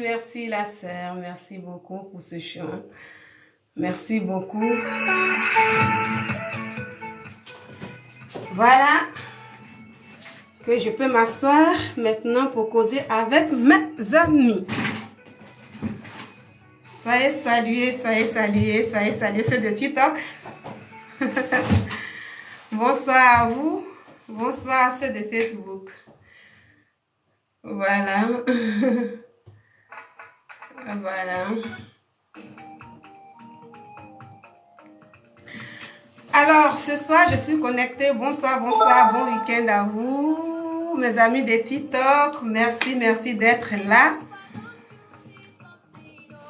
Merci la sœur, merci beaucoup pour ce chant. Merci beaucoup. Voilà que je peux m'asseoir maintenant pour causer avec mes amis. Soyez salués, soyez salués, soyez salués ceux de TikTok. Bonsoir à vous, bonsoir à ceux de Facebook. Voilà. Voilà. Alors, ce soir, je suis connectée. Bonsoir, bonsoir, bon week-end à vous, mes amis de TikTok. Merci, merci d'être là.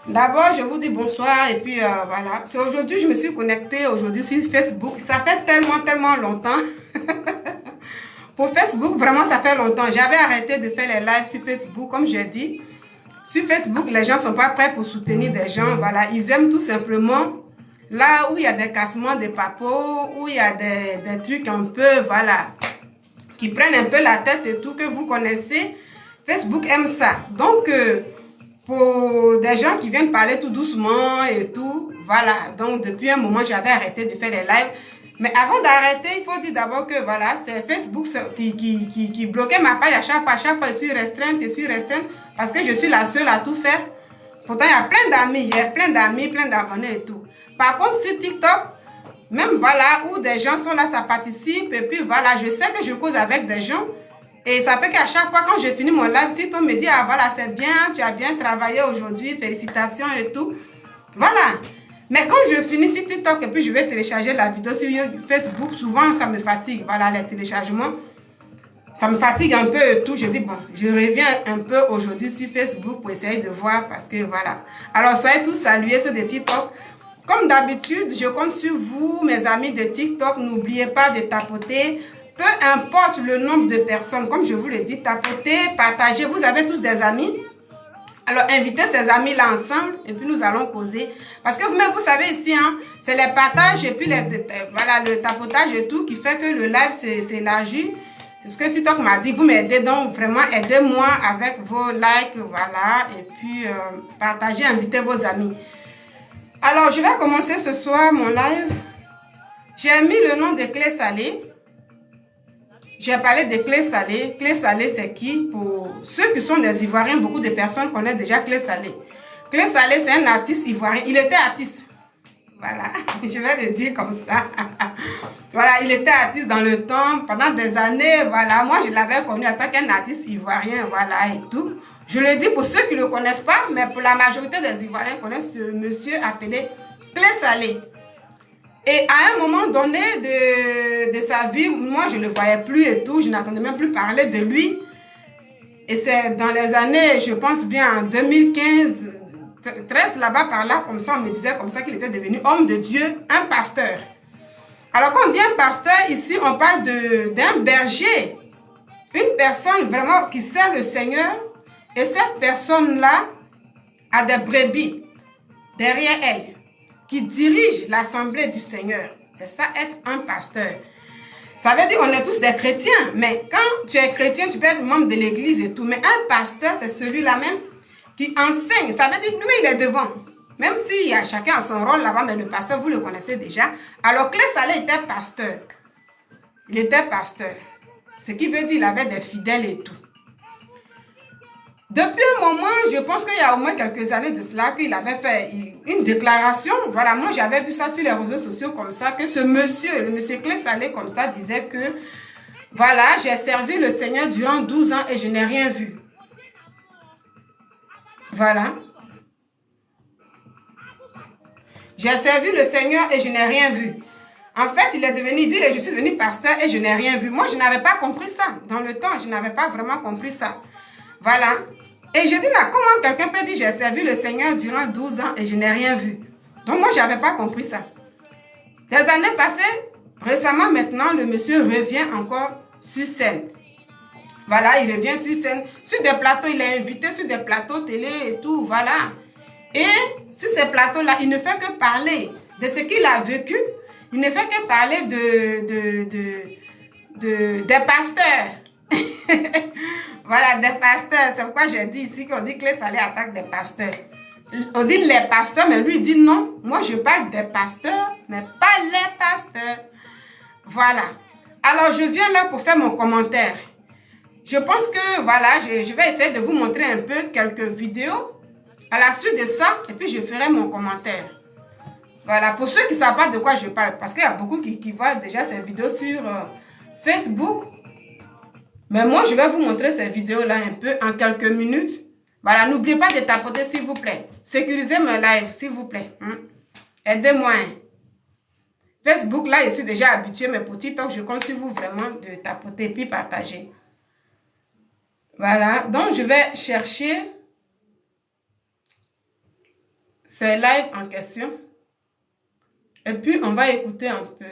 D'abord, je vous dis bonsoir et puis voilà. C'est aujourd'hui, je me suis connectée aujourd'hui sur Facebook. Ça fait tellement longtemps. Pour Facebook, vraiment, ça fait longtemps. J'avais arrêté de faire les lives sur Facebook, comme j'ai dit. Sur Facebook, les gens ne sont pas prêts pour soutenir des gens. Voilà, ils aiment tout simplement là où il y a des cassements de papos, où il y a des trucs un peu, voilà, qui prennent un peu la tête et tout, que vous connaissez. Facebook aime ça. Donc, pour des gens qui viennent parler tout doucement et tout, voilà. Donc, depuis un moment, j'avais arrêté de faire les lives. Mais avant d'arrêter, il faut dire d'abord que voilà, c'est Facebook qui bloquait ma page à chaque fois. À chaque fois, je suis restreinte parce que je suis la seule à tout faire. Pourtant, il y a plein d'amis, plein d'abonnés et tout. Par contre, sur TikTok, même voilà, où des gens sont là, ça participe. Et puis voilà, je sais que je cause avec des gens. Et ça fait qu'à chaque fois, quand je finis mon live, TikTok me dit, ah voilà, c'est bien, tu as bien travaillé aujourd'hui, félicitations et tout. Voilà. Mais quand je finis sur TikTok et puis je vais télécharger la vidéo sur Facebook, souvent ça me fatigue. Voilà, les téléchargements. Ça me fatigue un peu et tout. Je dis, bon, je reviens un peu aujourd'hui sur Facebook pour essayer de voir parce que voilà. Alors, soyez tous salués, ceux de TikTok. Comme d'habitude, je compte sur vous, mes amis de TikTok. N'oubliez pas de tapoter. Peu importe le nombre de personnes, comme je vous l'ai dit, tapotez, partagez. Vous avez tous des amis. Alors, invitez ses amis là ensemble et puis nous allons causer. Parce que vous-même, vous savez ici, hein, c'est les partages et puis voilà, le tapotage et tout qui fait que le live s'élargit. C'est ce que TikTok m'a dit. Vous m'aidez donc vraiment, aidez-moi avec vos likes, voilà. Et puis, partagez, invitez vos amis. Alors, je vais commencer ce soir mon live. J'ai mis le nom de Clé Salée. J'ai parlé de Clé Salée. Clé Salée, c'est qui? Pour ceux qui sont des Ivoiriens, beaucoup de personnes connaissent déjà Clé Salée. Clé Salée, c'est un artiste ivoirien. Il était artiste. Voilà, je vais le dire comme ça. Voilà, il était artiste dans le temps, pendant des années. Voilà, moi, je l'avais connu en tant qu'un artiste ivoirien, voilà, et tout. Je le dis pour ceux qui ne le connaissent pas, mais pour la majorité des Ivoiriens connaissent ce monsieur appelé Clé Salée. Et à un moment donné de sa vie, moi, je ne le voyais plus et tout. Je n'entendais même plus parler de lui. Et c'est dans les années, je pense bien en 2015, 13 là-bas, par là, comme ça, on me disait comme ça qu'il était devenu homme de Dieu, un pasteur. Alors, quand on dit un pasteur, ici, on parle d'un berger. Une personne vraiment qui sert le Seigneur. Et cette personne-là a des brebis derrière elle, qui dirige l'assemblée du Seigneur. C'est ça, être un pasteur. Ça veut dire qu'on est tous des chrétiens, mais quand tu es chrétien, tu peux être membre de l'église et tout. Mais un pasteur, c'est celui-là même qui enseigne. Ça veut dire que lui, il est devant. Même s'il y a chacun a son rôle là-bas, mais le pasteur, vous le connaissez déjà. Alors, Clé Salée était pasteur. Il était pasteur. Ce qui veut dire qu'il avait des fidèles et tout. Depuis un moment, je pense qu'il y a au moins quelques années de cela qu'il avait fait une déclaration. Voilà, moi j'avais vu ça sur les réseaux sociaux comme ça, que ce monsieur, le monsieur Clé Salée comme ça, disait que voilà, j'ai servi le Seigneur durant 12 ans et je n'ai rien vu. Voilà. J'ai servi le Seigneur et je n'ai rien vu. En fait, il est devenu, il dit, je suis devenu pasteur et je n'ai rien vu. Moi, je n'avais pas compris ça. Dans le temps, je n'avais pas vraiment compris ça. Voilà. Et je dis, mais comment quelqu'un peut dire, j'ai servi le Seigneur durant 12 ans et je n'ai rien vu? Donc, moi, je n'avais pas compris ça. Des années passées, récemment, maintenant, le monsieur revient encore sur scène. Voilà, il revient sur scène. Sur des plateaux, il est invité sur des plateaux télé et tout, voilà. Et sur ces plateaux-là, il ne fait que parler de ce qu'il a vécu. Il ne fait que parler des pasteurs. Voilà, des pasteurs. C'est pourquoi je dis ici qu'on dit que Clé Salée attaque des pasteurs. On dit les pasteurs, mais lui il dit non. Moi, je parle des pasteurs, mais pas les pasteurs. Voilà. Alors, je viens là pour faire mon commentaire. Je pense que, voilà, je vais essayer de vous montrer un peu quelques vidéos. À la suite de ça, et puis je ferai mon commentaire. Voilà, pour ceux qui ne savent pas de quoi je parle, parce qu'il y a beaucoup qui voient déjà ces vidéos sur Facebook. Mais moi, je vais vous montrer ces vidéos-là un peu en quelques minutes. Voilà, n'oubliez pas de tapoter, s'il vous plaît. Sécurisez mon live, s'il vous plaît. Aidez-moi. Facebook, là, je suis déjà habituée, mais pour TikTok, je compte sur vous vraiment de tapoter et puis partager. Voilà, donc je vais chercher ces lives en question. Et puis, on va écouter un peu.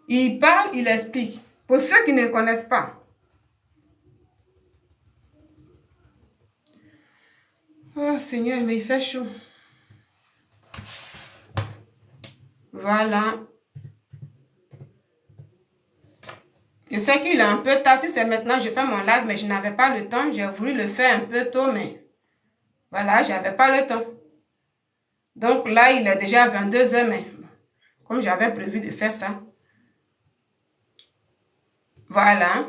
Il parle, il explique. Pour ceux qui ne connaissent pas. Oh Seigneur, mais il fait chaud. Voilà. Je sais qu'il est un peu tard. Si c'est maintenant, je fais mon live, mais je n'avais pas le temps. J'ai voulu le faire un peu tôt, mais voilà, je n'avais pas le temps. Donc là, il est déjà 22 h, mais comme j'avais prévu de faire ça. Voilà.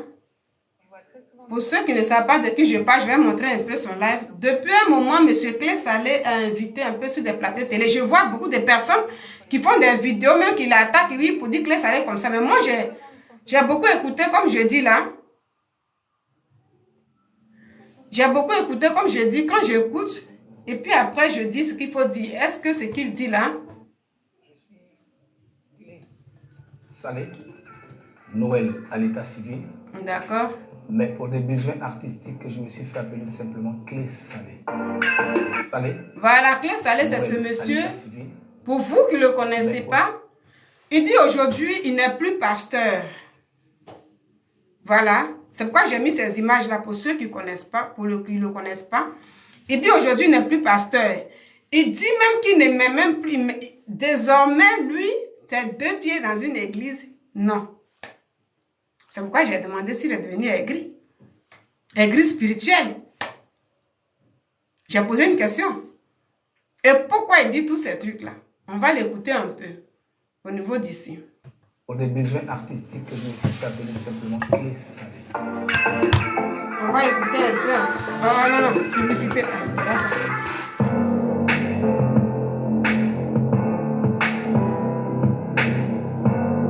Pour ceux qui ne savent pas de qui je parle, je vais montrer un peu son live. Depuis un moment, M. Clé Salée a invité un peu sur des plateaux télé. Je vois beaucoup de personnes qui font des vidéos, même qui l'attaquent, oui, pour dire Clé Salée comme ça. Mais moi, j'ai beaucoup écouté, comme je dis là. J'ai beaucoup écouté, comme je dis, quand j'écoute, et puis après, je dis ce qu'il faut dire. Est-ce que ce qu'il dit là? Salée, Noël à l'état civil. D'accord. Mais pour des besoins artistiques, je me suis fait appeler simplement Clé Salée. Salée. Voilà, Clé Salée, c'est ce monsieur. Pour vous qui ne le connaissez pas, il dit aujourd'hui, il n'est plus pasteur. Voilà. C'est pourquoi j'ai mis ces images-là pour ceux qui ne connaissent pas, pour ceux qui ne le connaissent pas. Il dit aujourd'hui, il n'est plus pasteur. Il dit même qu'il n'aimait même plus. Désormais, lui, c'est 2 pieds dans une église. Non. C'est pourquoi j'ai demandé s'il est devenu aigri. Aigri spirituel. J'ai posé une question. Et pourquoi il dit tous ces trucs-là? On va l'écouter un peu au niveau d'ici. Pour des besoins artistiques que je me suis appelé simplement clé salée. On va écouter un peu. Oh non, non, publicité. C'est pas ça.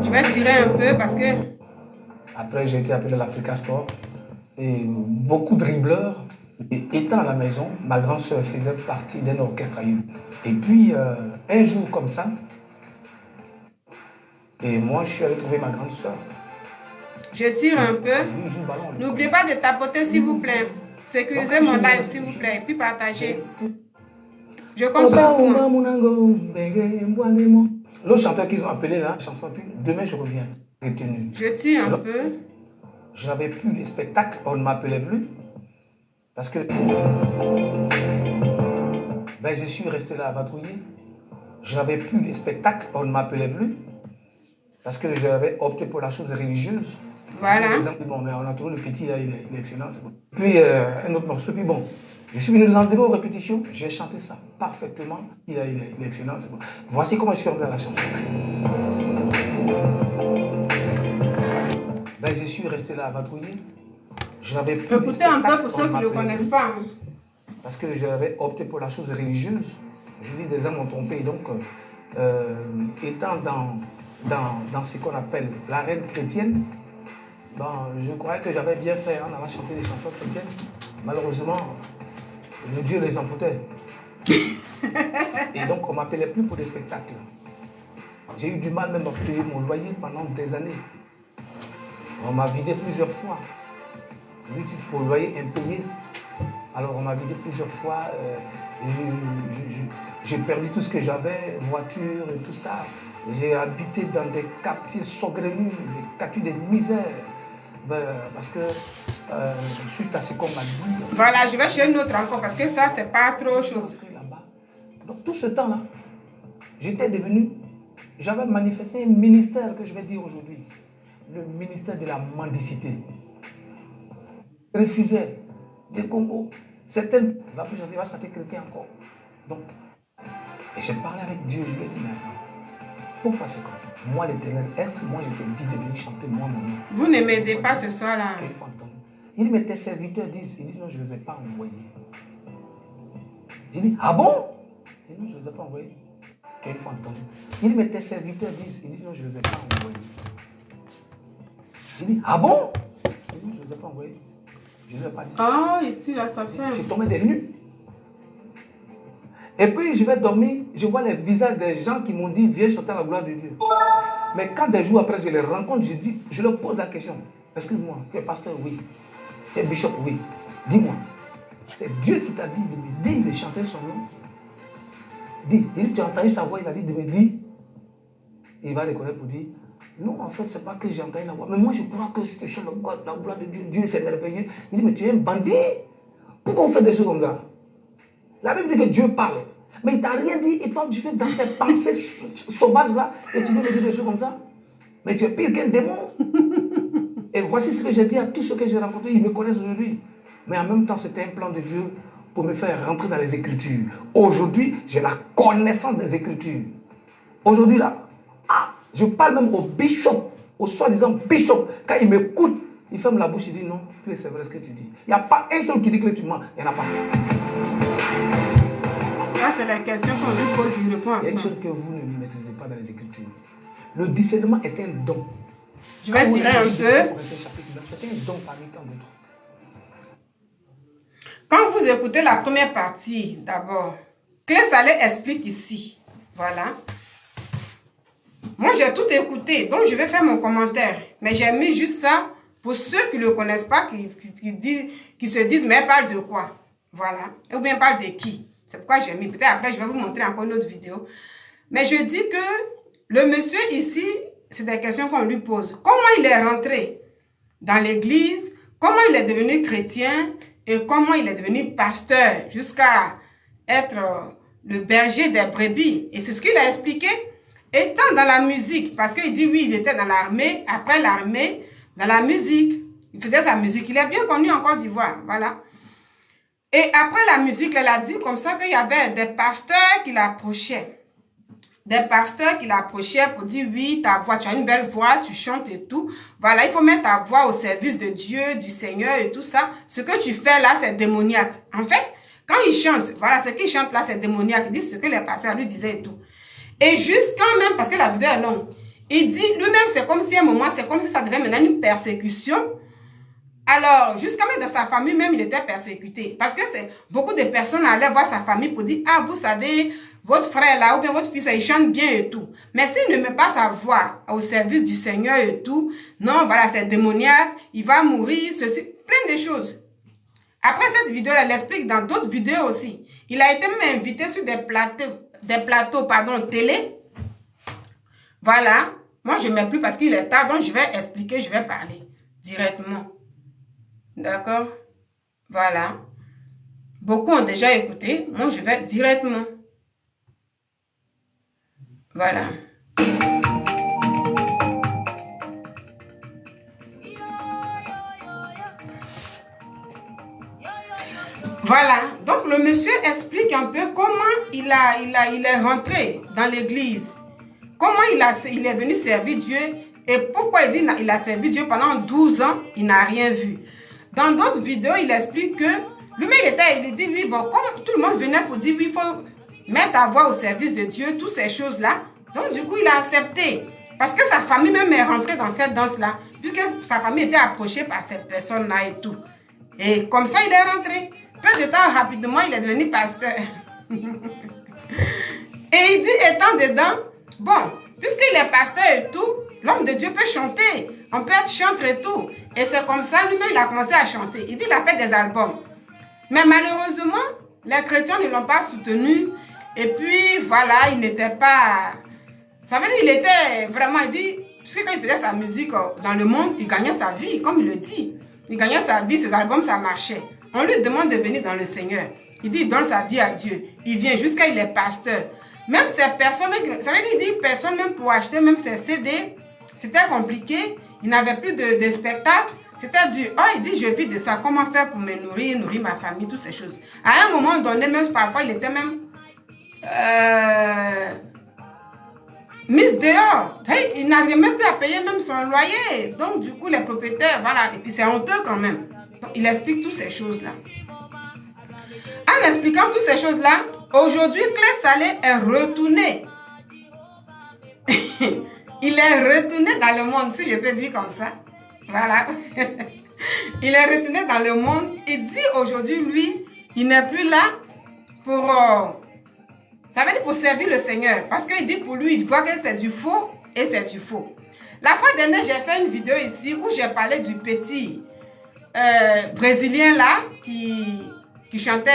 Je vais tirer un peu parce que... Après, j'ai été appelé à l'Africa Sport. Et beaucoup de dribbleurs. Et étant à la maison, ma grande soeur faisait partie d'un orchestre à Lyon. Et puis, un jour comme ça, et moi, je suis allé trouver ma grande soeur. Je tire un peu. N'oubliez pas de tapoter, s'il vous plaît. Sécurisez mon live, s'il vous plaît. Et puis partagez. Je compte sur vous. L'autre chanteur qu'ils ont appelé là, chanson, puis demain je reviens. Retenu. Je tire un peu. Je n'avais plus les spectacles, on ne m'appelait plus. Parce que ben, je suis resté là à vadrouiller. Je n'avais plus les spectacles, on ne m'appelait plus. Parce que j'avais opté pour la chose religieuse. Voilà. Par exemple, bon, mais on a trouvé le petit, là, il est excellent. Bon. Puis un autre morceau, puis bon. Je suis venu le lendemain aux répétitions, j'ai chanté ça parfaitement. Il est excellent. Bon. Voici comment je suis rentré dans la chanson. Ben, je suis resté là à vadrouiller. Je n'avais plus. Écoutez un peu pour ceux qui ne le connaissent pas. Parce que j'avais opté pour la chose religieuse. Je dis des âmes ont trompé. Donc, étant dans ce qu'on appelle l'arène chrétienne, ben, je croyais que j'avais bien fait en allant chanter des chansons chrétiennes. Malheureusement, le Dieu les en foutait. Et donc, on ne m'appelait plus pour des spectacles. J'ai eu du mal même à payer mon loyer pendant des années. On m'a vidé plusieurs fois. L'utilité pour le loyer impayé. Alors, on m'a vidé plusieurs fois. J'ai perdu tout ce que j'avais, voiture et tout ça. J'ai habité dans des quartiers saugrenus, des quartiers de misère. Ben, parce que suite à ce qu'on m'a dit. Voilà, je vais chez une autre encore parce que ça, c'est pas trop chose. Donc, tout ce temps-là, j'avais manifesté un ministère que je vais dire aujourd'hui. Le ministère de la mendicité. Refusait. Dire Congo, certaines va plus chanter, va chanter chrétien encore. Donc, et j'ai parlé avec Dieu, je lui ai dit, mais pourquoi c'est comme ça? Moi, l'Éternel, est-ce que moi je t'ai dit de venir chanter moi mon nom? Vous ne m'aidez pas ce soir-là. Il dit, mais tes serviteurs disent, il dit, non, je ne les ai pas envoyés. J'ai dit, ah bon? Il dit, non, je ne les ai pas envoyés. Quelle fois entendu. Il dit, mais tes serviteurs disent, il dit, non, je ne les ai pas envoyés. J'ai dit, ah bon? Il dit, non, je ne les ai pas envoyés. Je ne l'ai pas dit. Ah, ici, là, ça fait. J'ai tombé des nues. Et puis, je vais dormir, je vois les visages des gens qui m'ont dit, viens chanter la gloire de Dieu. Mais quand des jours après, je les rencontre, je leur pose la question. Excuse-moi, tu es pasteur? Oui. Tu es bishop? Oui. Dis-moi, c'est Dieu qui t'a dit de me dire de chanter son nom? Dis, tu as entendu sa voix, il a dit de me dire. Il va reconnaître pour dire, non, en fait, ce n'est pas que j'ai entendu la voix. Mais moi, je crois que si tu chantes la gloire de Dieu, Dieu c'est merveilleux. Il dit, mais tu es un bandit. Pourquoi on fait des choses comme ça? La Bible dit que Dieu parle. Mais il ne t'a rien dit. Et toi, tu fais dans tes pensées sauvages là. Et tu veux me dire des choses comme ça. Mais tu es pire qu'un démon. Et voici ce que j'ai dit à tous ceux que j'ai rencontrés. Ils me connaissent aujourd'hui. Mais en même temps, c'était un plan de Dieu pour me faire rentrer dans les Écritures. Aujourd'hui, j'ai la connaissance des Écritures. Aujourd'hui, là, je parle même au bishop, au soi-disant bishop. Quand il m'écoute, il ferme la bouche, il dit non, c'est vrai ce que tu dis. Il n'y a pas un seul qui dit que tu mens. Il n'y en a pas. Ça, c'est la question qu'on lui pose, il répond à ça. Il y a une chose que vous ne maîtrisez pas dans les Écritures. Le discernement est un don. Je vais tirer un peu. C'est un don parmi tant d'autres. Quand vous écoutez la première partie, d'abord, Clé Salée explique ici. Voilà. Moi, j'ai tout écouté, donc je vais faire mon commentaire. Mais j'ai mis juste ça pour ceux qui ne le connaissent pas, qui se disent, mais elle parle de quoi? Voilà. Ou bien elle parle de qui? C'est pourquoi j'ai mis. Peut-être après, je vais vous montrer encore une autre vidéo. Mais je dis que le monsieur ici, c'est des questions qu'on lui pose. Comment il est rentré dans l'église, comment il est devenu chrétien et comment il est devenu pasteur jusqu'à être le berger des brebis. Et c'est ce qu'il a expliqué. Étant dans la musique, parce qu'il dit oui, il était dans l'armée, après l'armée, dans la musique. Il faisait sa musique. Il est bien connu en Côte d'Ivoire. Voilà. Et après la musique, elle a dit comme ça qu'il y avait des pasteurs qui l'approchaient. Des pasteurs qui l'approchaient pour dire oui, ta voix, tu as une belle voix, tu chantes et tout. Voilà, il faut mettre ta voix au service de Dieu, du Seigneur et tout ça. Ce que tu fais là, c'est démoniaque. En fait, quand il chante, voilà, ce qu'il chante là, c'est démoniaque. Il dit ce que les pasteurs lui disaient et tout. Et juste quand même, parce que la vidéo est longue, il dit lui-même, c'est comme si à un moment, c'est comme si ça devait maintenant une persécution. Alors, jusqu'à même dans sa famille même, il était persécuté. Parce que beaucoup de personnes allaient voir sa famille pour dire, ah, vous savez, votre frère là, ou bien votre fils, il chante bien et tout. Mais s'il ne met pas sa voix au service du Seigneur et tout, non, voilà, c'est démoniaque, il va mourir, ceci, plein de choses. Après cette vidéo, elle explique dans d'autres vidéos aussi. Il a été même invité sur des plateaux, télé. Voilà. Moi, je ne mets plus parce qu'il est tard, donc je vais expliquer, je vais parler directement. D'accord? Voilà. Beaucoup ont déjà écouté. Moi, je vais directement. Voilà. Voilà. Donc, le monsieur explique un peu comment il est rentré dans l'église. Comment il est venu servir Dieu et pourquoi il dit qu'il a servi Dieu pendant 12 ans, il n'a rien vu. Dans d'autres vidéos, il explique que lui-même, il dit, oui, bon, comme tout le monde venait pour dire, oui, il faut mettre ta voix au service de Dieu, toutes ces choses-là. Donc, du coup, il a accepté. Parce que sa famille même est rentrée dans cette danse-là, puisque sa famille était approchée par cette personne-là et tout. Et comme ça, il est rentré. Peu de temps, rapidement, il est devenu pasteur. Et il dit, étant dedans, bon, puisqu'il est pasteur et tout, l'homme de Dieu peut chanter. On peut être chanteur et tout. Et c'est comme ça, lui-même, il a commencé à chanter. Il dit, il a fait des albums. Mais malheureusement, les chrétiens ne l'ont pas soutenu. Et puis, voilà, il n'était pas... Ça veut dire qu'il était vraiment... Il dit, puisque quand il faisait sa musique dans le monde, il gagnait sa vie, comme il le dit. Il gagnait sa vie, ses albums, ça marchait. On lui demande de venir dans le Seigneur. Il dit, il donne sa vie à Dieu. Il vient jusqu'à il est pasteur. Même ces personnes, ça veut dire, il dit, personne même pour acheter même ses CD, c'était compliqué. Il n'avait plus de spectacle. C'était dur. Oh, il dit, je vis de ça. Comment faire pour me nourrir ma famille, toutes ces choses. À un moment donné, même parfois, il était même mis dehors. Hey, il n'arrivait même plus à payer même son loyer. Donc, du coup, les propriétaires, voilà. Et puis, c'est honteux quand même. Donc, il explique toutes ces choses-là. En expliquant toutes ces choses-là, aujourd'hui, Clé Salé est retourné. Il est retourné dans le monde, si je peux dire comme ça. Voilà. Il est retourné dans le monde. Il dit aujourd'hui, lui, il n'est plus là pour... ça veut dire pour servir le Seigneur. Parce qu'il dit pour lui, il voit que c'est du faux et c'est du faux. La fois dernière, j'ai fait une vidéo ici où j'ai parlé du petit Brésilien là qui chantait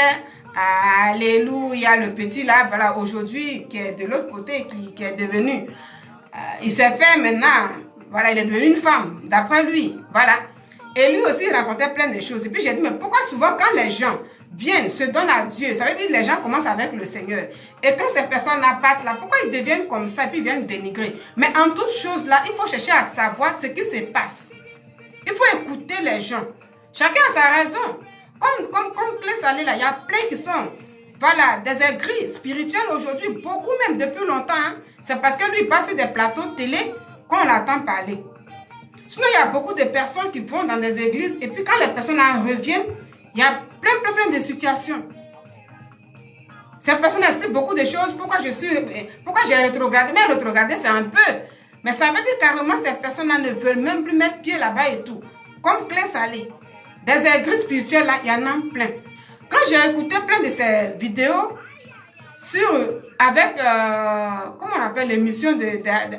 Alléluia, le petit là, voilà, aujourd'hui, qui est de l'autre côté, qui est devenu... il s'est fait maintenant, voilà, il est devenu une femme, d'après lui, voilà. Et lui aussi, il racontait plein de choses. Et puis j'ai dit, mais pourquoi souvent quand les gens viennent, se donnent à Dieu, ça veut dire que les gens commencent avec le Seigneur. Et quand ces personnes-là partent là, pourquoi ils deviennent comme ça et puis ils viennent dénigrer? Mais en toute chose là, il faut chercher à savoir ce qui se passe. Il faut écouter les gens. Chacun a sa raison. Comme Clé Salé là, il y a plein qui sont, voilà, des aigris spirituels aujourd'hui, beaucoup même depuis longtemps. Hein. C'est parce que lui, il passe sur des plateaux de télé qu'on l'entend parler. Sinon, il y a beaucoup de personnes qui vont dans des églises et puis quand les personnes reviennent, il y a plein de situations. Ces personnes expliquent beaucoup de choses, pourquoi j'ai rétrogradé. Mais rétrogradé, c'est un peu. Mais ça veut dire carrément que ces personnes-là ne veulent même plus mettre pied là-bas et tout. Comme Clé Salé. Des aigris spirituels, là, il y en a plein. Quand j'ai écouté plein de ces vidéos avec, comment on appelle l'émission de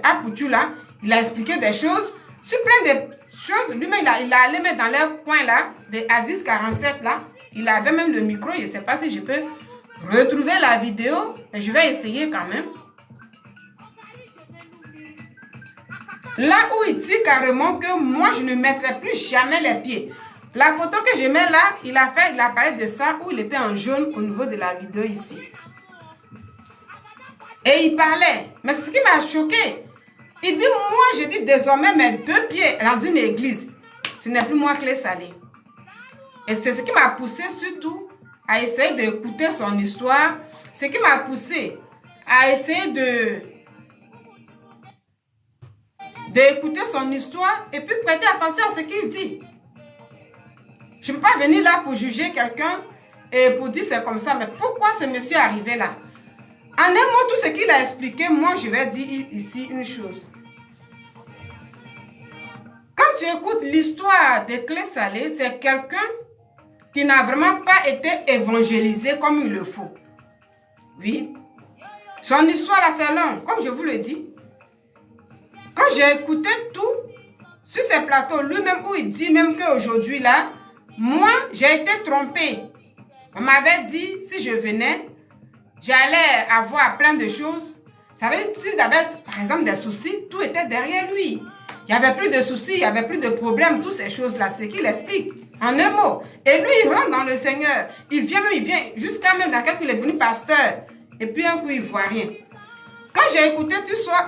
Apoutou, là, il a expliqué des choses. Sur plein de choses, lui-même, il a allé mettre dans leur coin, là, de Aziz 47, là. Il avait même le micro, je ne sais pas si je peux retrouver la vidéo, mais je vais essayer quand même. Là où il dit carrément que moi, je ne mettrai plus jamais les pieds. La photo que je mets là, il a parlé de ça où il était en jaune au niveau de la vidéo ici. Et il parlait. Mais ce qui m'a choqué, il dit, moi, je dis désormais mes 2 pieds dans une église. Ce n'est plus moi Clé Salé. Et c'est ce qui m'a poussé surtout à essayer d'écouter son histoire. Ce qui m'a poussé à essayer d'écouter son histoire et puis prêter attention à ce qu'il dit. Je ne peux pas venir là pour juger quelqu'un et pour dire c'est comme ça. Mais pourquoi ce monsieur est arrivé là? En un mot, tout ce qu'il a expliqué, moi je vais dire ici une chose. Quand tu écoutes l'histoire de Clé Salé, c'est quelqu'un qui n'a vraiment pas été évangélisé comme il le faut. Oui. Son histoire là, c'est long, comme je vous le dis. Quand j'ai écouté tout sur ces plateaux, lui-même où il dit même qu'aujourd'hui là, moi j'ai été trompée. On m'avait dit si je venais, j'allais avoir plein de choses. Ça veut dire que s'il avait par exemple des soucis, tout était derrière lui. Il n'y avait plus de soucis, il n'y avait plus de problèmes, toutes ces choses-là, c'est qu'il explique en un mot. Et lui, il rentre dans le Seigneur. Il vient jusqu'à même dans lequel il est devenu pasteur. Et puis un coup, il ne voit rien. Quand j'ai écouté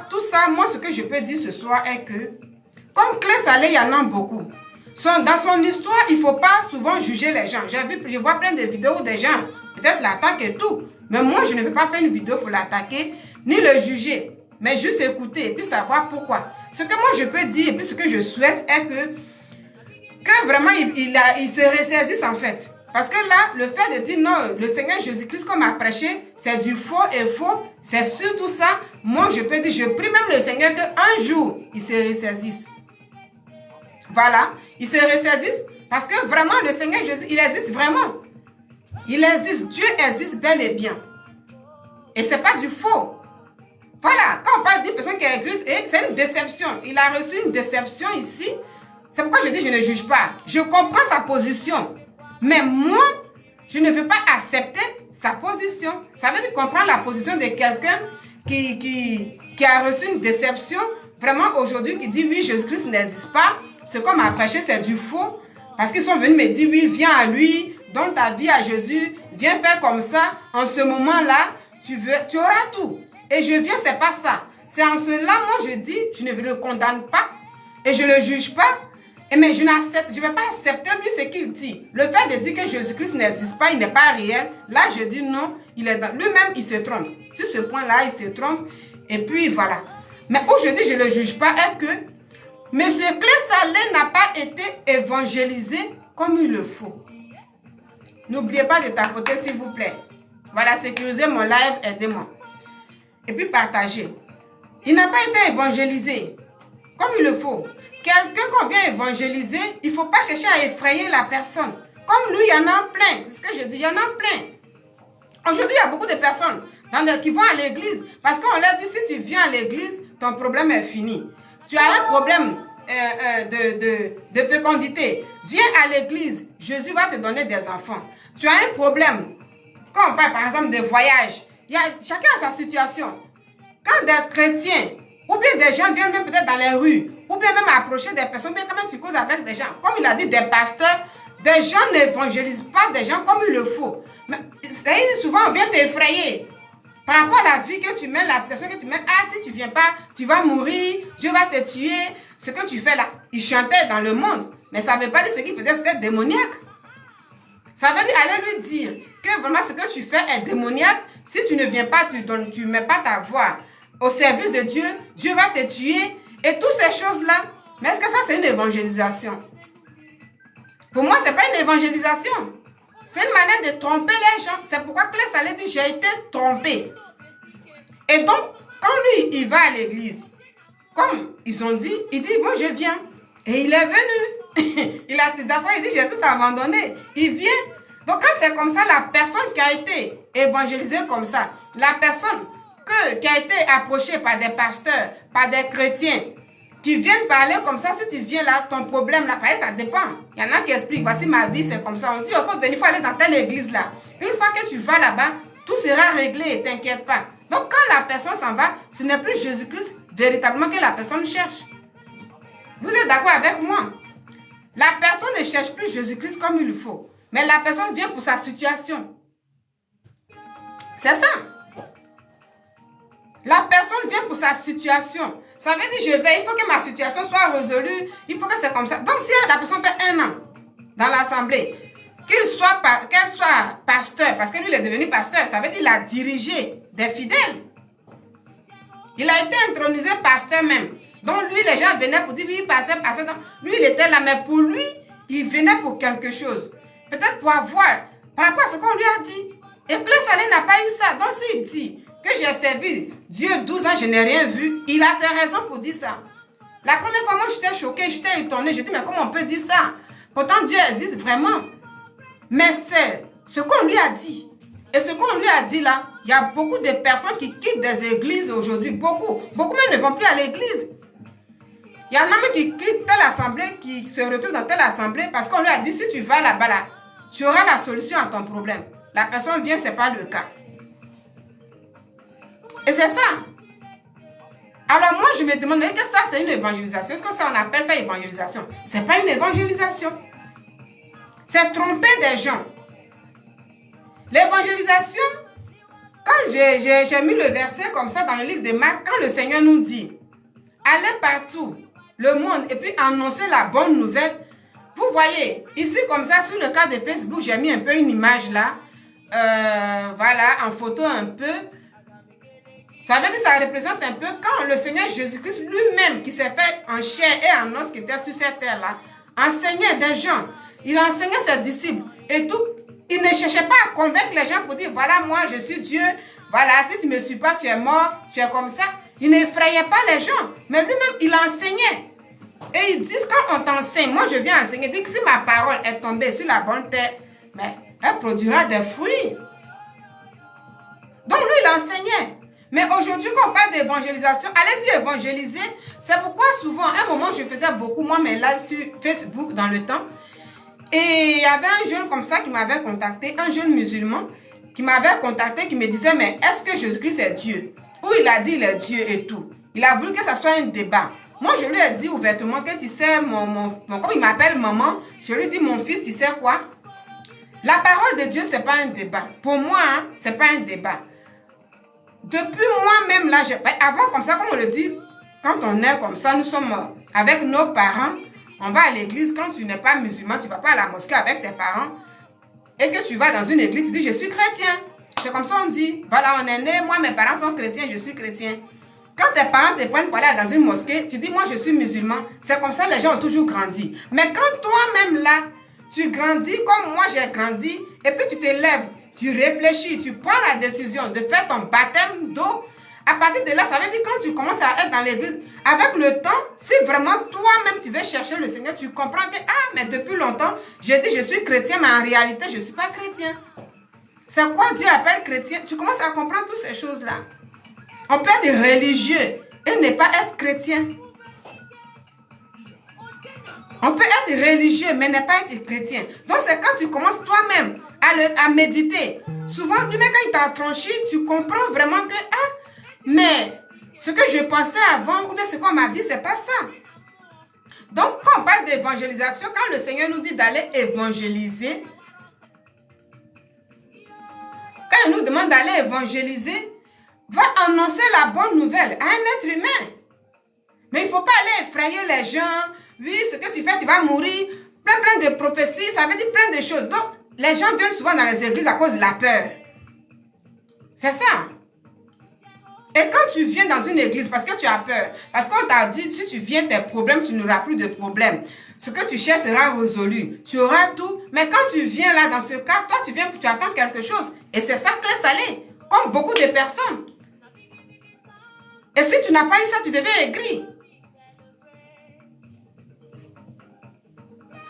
tout ça, moi, ce que je peux dire ce soir est que, comme Clé Salé, il y en a beaucoup. Dans son histoire, il ne faut pas souvent juger les gens. Je vois plein de vidéos où des gens peut-être l'attaquent et tout. Mais moi, je ne vais pas faire une vidéo pour l'attaquer, ni le juger. Mais juste écouter et puis savoir pourquoi. Ce que moi, je peux dire et puis ce que je souhaite est que vraiment, il se ressaisisse en fait. Parce que là, le fait de dire non, le Seigneur Jésus-Christ comme a prêché, c'est du faux et faux. C'est surtout ça. Moi, je peux dire, je prie même le Seigneur qu'un jour, il se ressaisisse. Voilà, il se ressaisisse parce que vraiment, le Seigneur Jésus, il existe vraiment. Il existe, Dieu existe bel et bien. Et ce n'est pas du faux. Voilà, quand on parle d'une personne qui est église, c'est une déception. Il a reçu une déception ici. C'est pourquoi je dis je ne juge pas. Je comprends sa position. Mais moi, je ne veux pas accepter sa position. Ça veut dire comprendre la position de quelqu'un qui a reçu une déception. Vraiment aujourd'hui, qui dit oui, Jésus-Christ n'existe pas. Ce qu'on m'a prêché, c'est du faux. Parce qu'ils sont venus me dire oui, viens à lui, donne ta vie à Jésus, viens faire comme ça. En ce moment-là, tu auras tout. Et je viens, c'est pas ça. C'est en cela, moi, je dis, je ne le condamne pas et je ne le juge pas. Mais je ne vais pas accepter lui ce qu'il dit. Le fait de dire que Jésus-Christ n'existe pas, il n'est pas réel, là, je dis non, il est dans lui-même, il se trompe. Sur ce point-là, il se trompe. Et puis, voilà. Mais où je dis, je ne le juge pas, est que M. Clé Salé n'a pas été évangélisé comme il le faut. N'oubliez pas de tapoter, s'il vous plaît. Voilà, sécurisez mon live, aidez-moi. Et puis partager. Il n'a pas été évangélisé comme il le faut. Quelqu'un qu'on vient évangéliser, il ne faut pas chercher à effrayer la personne. Comme lui, il y en a plein. C'est ce que je dis, il y en a plein. Aujourd'hui, il y a beaucoup de personnes qui vont à l'église parce qu'on leur dit, si tu viens à l'église, ton problème est fini. Tu as un problème de fécondité. Viens à l'église, Jésus va te donner des enfants. Tu as un problème, quand on parle par exemple de voyage, chacun a sa situation. Quand des chrétiens, ou bien des gens viennent même peut-être dans les rues, ou bien même approcher des personnes, bien quand même tu causes avec des gens, comme il a dit, des pasteurs, des gens n'évangélisent pas des gens comme il le faut. Mais souvent on vient t'effrayer par rapport à la vie que tu mènes, la situation que tu mènes. Ah, si tu ne viens pas, tu vas mourir, Dieu va te tuer. Ce que tu fais là, il chantait dans le monde, mais ça ne veut pas dire ce qu'il faisait, c'était démoniaque. Ça veut dire aller lui dire que vraiment ce que tu fais est démoniaque. Si tu ne viens pas, tu ne mets pas ta voix au service de Dieu, Dieu va te tuer. Et toutes ces choses-là, mais est-ce que ça c'est une évangélisation? Pour moi, ce n'est pas une évangélisation. C'est une manière de tromper les gens. C'est pourquoi Clé Salé dit, j'ai été trompé. Et donc, quand lui, il va à l'église, comme ils ont dit, il dit, bon, je viens. Et il est venu. D'abord, il dit, j'ai tout abandonné. Il vient. Donc, quand c'est comme ça, la personne qui a été évangélisée comme ça, la personne qui a été approchée par des pasteurs, par des chrétiens, qui viennent parler comme ça, si tu viens là, ton problème là, ça dépend. Il y en a qui expliquent, voici ma vie, c'est comme ça. On dit, il faut venir, il faut aller dans telle église là. Une fois que tu vas là-bas, tout sera réglé, t'inquiète pas. Donc, quand la personne s'en va, ce n'est plus Jésus-Christ véritablement que la personne cherche. Vous êtes d'accord avec moi? La personne ne cherche plus Jésus-Christ comme il le faut. Mais la personne vient pour sa situation. C'est ça. La personne vient pour sa situation. Ça veut dire, il faut que ma situation soit résolue. Il faut que c'est comme ça. Donc, si la personne fait 1 an dans l'assemblée, qu'elle soit pasteur, parce que lui, il est devenu pasteur, ça veut dire qu'il a dirigé des fidèles. Il a été intronisé pasteur même. Donc, lui, les gens venaient pour dire, oui, pasteur, pasteur. Donc, lui, il était là, mais pour lui, il venait pour quelque chose. Peut-être pour avoir, par rapport à ce qu'on lui a dit. Et Claire Salé n'a pas eu ça. Donc, s'il dit que j'ai servi Dieu 12 ans, je n'ai rien vu, il a ses raisons pour dire ça. La première fois, moi, j'étais choquée, j'étais étonnée. J'ai dit, mais comment on peut dire ça? Pourtant, Dieu existe vraiment. Mais c'est ce qu'on lui a dit. Et ce qu'on lui a dit là, il y a beaucoup de personnes qui quittent des églises aujourd'hui. Beaucoup même ne vont plus à l'église. Il y en a même qui quittent telle assemblée, qui se retrouvent dans telle assemblée parce qu'on lui a dit, si tu vas là-bas, là, tu auras la solution à ton problème. La personne vient, ce n'est pas le cas. Et c'est ça. Alors moi, je me demande, est-ce que ça, c'est une évangélisation? Est-ce que ça, on appelle ça évangélisation? Ce n'est pas une évangélisation. C'est tromper des gens. L'évangélisation, quand j'ai mis le verset comme ça dans le livre de Marc, quand le Seigneur nous dit, allez partout, le monde, et puis annoncer la bonne nouvelle. Vous voyez, ici comme ça, sur le cas de Facebook, j'ai mis un peu une image là. Voilà, en photo un peu. Ça veut dire, ça représente un peu quand le Seigneur Jésus-Christ lui-même, qui s'est fait en chair et en os, qui était sur cette terre-là, enseignait des gens. Il enseignait ses disciples et tout. Il ne cherchait pas à convaincre les gens pour dire, voilà, moi, je suis Dieu. Voilà, si tu ne me suis pas, tu es mort, tu es comme ça. Il n'effrayait pas les gens. Mais lui-même, il enseignait. Et ils disent, quand on t'enseigne, moi, je viens enseigner. Dit que si ma parole est tombée sur la bonne terre, mais elle produira des fruits. Donc, lui, il enseignait. Mais aujourd'hui, quand on parle d'évangélisation, allez-y évangéliser. C'est pourquoi souvent, à un moment, je faisais beaucoup, moi, mes lives sur Facebook dans le temps. Et il y avait un jeune comme ça qui m'avait contacté, un jeune musulman, qui m'avait contacté, qui me disait, mais est-ce que Jésus-Christ est Dieu? Ou il a dit, il est Dieu et tout. Il a voulu que ça soit un débat. Moi, je lui ai dit ouvertement que tu sais, comme il m'appelle maman, je lui ai dit, mon fils, tu sais quoi? La parole de Dieu, ce n'est pas un débat. Pour moi, hein, ce n'est pas un débat. Depuis moi-même, là, avant, comme ça, comme on le dit, quand on est comme ça, nous sommes avec nos parents, on va à l'église. Quand tu n'es pas musulman, tu ne vas pas à la mosquée avec tes parents. Et que tu vas dans une église, tu dis, je suis chrétien. C'est comme ça on dit. Voilà, on est né, moi, mes parents sont chrétiens, je suis chrétien. Quand tes parents te prennent pour aller dans une mosquée, tu dis, moi, je suis musulman. C'est comme ça, les gens ont toujours grandi. Mais quand toi-même, là, tu grandis comme moi, j'ai grandi, et puis tu te lèves, tu réfléchis, tu prends la décision de faire ton baptême d'eau. À partir de là, ça veut dire quand tu commences à être dans l'église, avec le temps, si vraiment toi-même tu veux chercher le Seigneur, tu comprends que, ah, mais depuis longtemps, j'ai dit je suis chrétien, mais en réalité, je ne suis pas chrétien. C'est quoi Dieu appelle chrétien? Tu commences à comprendre toutes ces choses-là. On peut être religieux et ne pas être chrétien. On peut être religieux, mais ne pas être chrétien. Donc, c'est quand tu commences toi-même à méditer. Souvent, lui-même, quand il t'a franchi, tu comprends vraiment que, ah, mais ce que je pensais avant, ou bien ce qu'on m'a dit, c'est pas ça. Donc, quand on parle d'évangélisation, quand le Seigneur nous dit d'aller évangéliser, quand il nous demande d'aller évangéliser, va annoncer la bonne nouvelle à un être humain. Mais il ne faut pas aller effrayer les gens. Oui, ce que tu fais, tu vas mourir. Plein de prophéties, ça veut dire plein de choses. Donc, les gens viennent souvent dans les églises à cause de la peur. C'est ça. Et quand tu viens dans une église, parce que tu as peur, parce qu'on t'a dit, si tu viens, tes problèmes, tu n'auras plus de problèmes. Ce que tu cherches sera résolu. Tu auras tout. Mais quand tu viens là, dans ce cas, toi, tu viens, tu attends quelque chose. Et c'est ça, Claire Salé, comme beaucoup de personnes. Et si tu n'as pas eu ça, tu deviens aigri.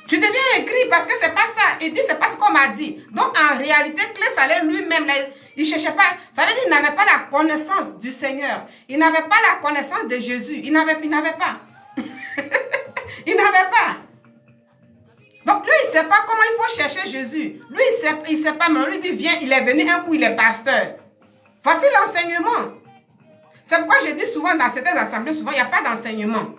Tu deviens aigri parce que c'est pas ça. Il dit, c'est pas ce qu'on m'a dit. Donc, en réalité, Claire Salé lui-même, il ne cherchait pas. Ça veut dire qu'il n'avait pas la connaissance du Seigneur. Il n'avait pas la connaissance de Jésus. Il n'avait pas. Il n'avait pas. Donc, lui, il ne sait pas comment il faut chercher Jésus. Lui, il ne sait pas, mais on lui dit, viens, il est venu un coup, il est pasteur. Voici l'enseignement. C'est pourquoi je dis souvent dans certaines assemblées, souvent, il n'y a pas d'enseignement.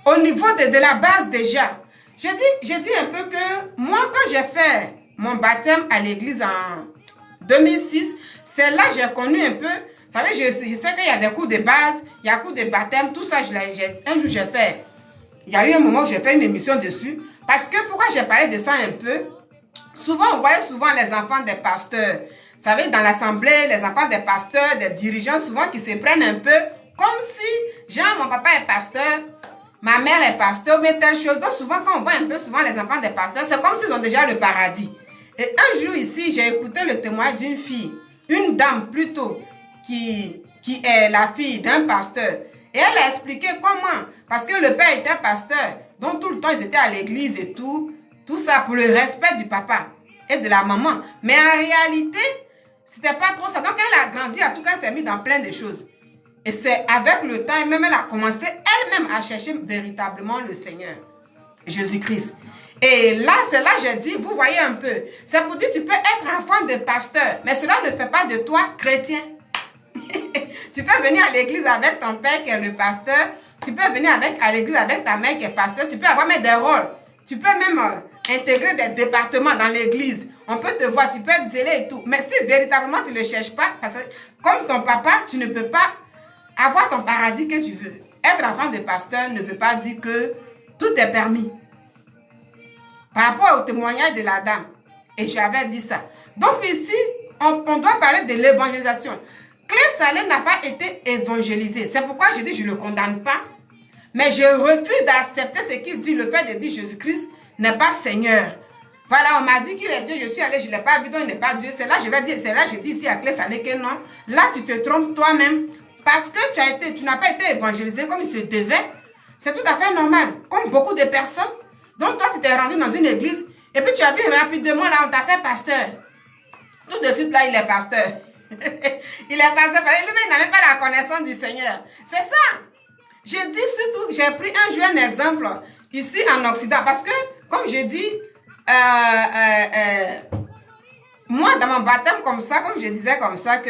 au niveau de la base déjà. J'ai dit un peu que moi, quand j'ai fait mon baptême à l'église en 2006, c'est là que j'ai connu un peu. Vous savez, je sais qu'il y a des cours de base, il y a cours de baptême, tout ça, un jour j'ai fait. Il y a eu un moment où j'ai fait une émission dessus. Parce que pourquoi j'ai parlé de ça un peu? Souvent, on voyait souvent les enfants des pasteurs. Vous savez, dans l'assemblée, les enfants des pasteurs, des dirigeants, souvent qui se prennent un peu comme si, genre, mon papa est pasteur, ma mère est pasteur, mais telle chose. Donc, souvent, quand on voit un peu souvent les enfants des pasteurs, c'est comme s'ils ont déjà le paradis. Et un jour ici, j'ai écouté le témoignage d'une fille, une dame plutôt, qui est la fille d'un pasteur. Et elle a expliqué comment, parce que le père était pasteur, donc tout le temps ils étaient à l'église et tout ça pour le respect du papa et de la maman. Mais en réalité, c'était pas trop ça. Donc elle a grandi, en tout cas, elle s'est mise dans plein de choses. Et c'est avec le temps, même elle a commencé elle-même à chercher véritablement le Seigneur, Jésus-Christ. Et là, c'est là que j'ai dit, vous voyez un peu, c'est pour dire tu peux être enfant de pasteur, mais cela ne fait pas de toi chrétien. Tu peux venir à l'église avec ton père qui est le pasteur, tu peux venir à l'église avec ta mère qui est pasteur, tu peux avoir même des rôles, tu peux même intégrer des départements dans l'église. On peut te voir, tu peux être zélé et tout. Mais si véritablement tu ne le cherches pas, parce que comme ton papa, tu ne peux pas avoir ton paradis que tu veux. Être enfant de pasteur ne veut pas dire que tout est permis. Par rapport au témoignage de la dame, et j'avais dit ça. Donc ici, on doit parler de l'évangélisation. Claire Salé n'a pas été évangélisée. C'est pourquoi je dis je ne le condamne pas. Mais je refuse d'accepter ce qu'il dit. Le fait de dire Jésus-Christ n'est pas Seigneur. Voilà, on m'a dit qu'il est Dieu. Je suis allée, je ne l'ai pas vu, donc il n'est pas Dieu. C'est là je vais dire, c'est là je dis ici à Claire Salé que non. Là, tu te trompes toi-même. Parce que tu n'as pas été évangélisé comme il se devait. C'est tout à fait normal. Comme beaucoup de personnes. Donc toi, tu t'es rendu dans une église. Et puis tu as vu rapidement, là, on t'a fait pasteur. Tout de suite, là, il est pasteur. Il est pasteur, lui-même n'a même pas la connaissance du Seigneur. C'est ça. Je dis surtout, j'ai pris un exemple ici en Occident. Parce que, comme je dis, moi, dans mon baptême comme ça, comme je disais comme ça, que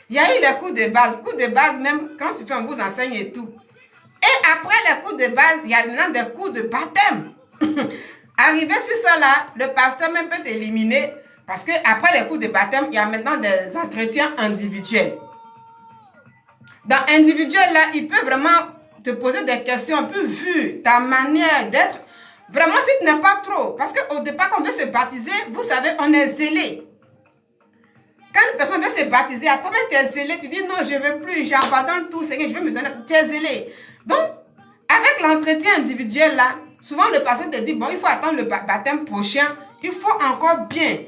il y a eu les cours de base. Cours de base, même quand tu fais un vous enseigne et tout. Et après les cours de base, il y a maintenant des cours de baptême. Arrivé sur ça là, le pasteur même peut t'éliminer. Parce qu'après les cours de baptême, il y a maintenant des entretiens individuels. Dans individuel, là, il peut vraiment te poser des questions un peu vu ta manière d'être. Vraiment, si tu n'es pas trop. Parce qu'au départ, quand on veut se baptiser, vous savez, on est zélé. Quand une personne veut se baptiser, à toi tu es zélé, tu dis non, je ne veux plus, j'abandonne tout, Seigneur, je veux me donner. Tu es zélé. Donc, avec l'entretien individuel, là, souvent le pasteur te dit, bon, il faut attendre le baptême prochain. Il faut encore bien.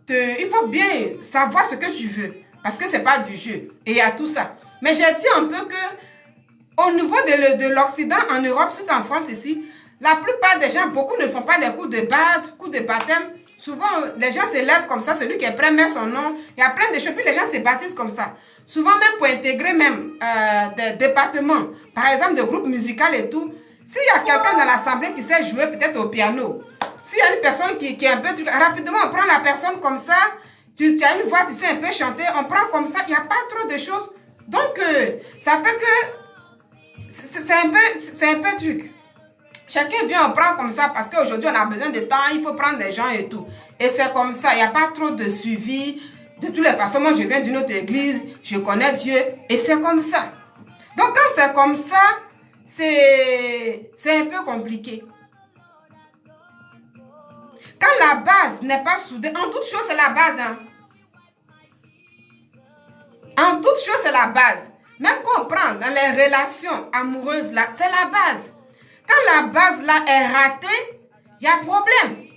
Il faut bien savoir ce que tu veux. Parce que ce n'est pas du jeu. Et il y a tout ça. Mais j'ai dit un peu que au niveau de l'Occident, en Europe, surtout en France ici, la plupart des gens, beaucoup ne font pas les cours de base, cours de baptême. Souvent, les gens se lèvent comme ça. Celui qui est prêt met son nom. Il y a plein de choses. Puis les gens se baptisent comme ça. Souvent même pour intégrer même des départements. Par exemple, de groupes musicaux et tout. S'il y a quelqu'un dans l'assemblée qui sait jouer peut-être au piano. S'il y a une personne qui est un peu... Rapidement, on prend la personne comme ça. Tu as une voix, tu sais un peu chanter. On prend comme ça. Il n'y a pas trop de choses. Donc, ça fait que... C'est un peu truc. Chacun vient, on prend comme ça parce qu'aujourd'hui, on a besoin de temps. Il faut prendre des gens et tout. Et c'est comme ça. Il n'y a pas trop de suivi. De toutes les façons, moi, je viens d'une autre église. Je connais Dieu. Et c'est comme ça. Donc, quand c'est comme ça, c'est un peu compliqué. Quand la base n'est pas soudée, en toute chose, c'est la base. Hein? En toute chose, c'est la base. Même quand on prend dans les relations amoureuses, là, c'est la base. Quand la base, là, est ratée, il y a problème.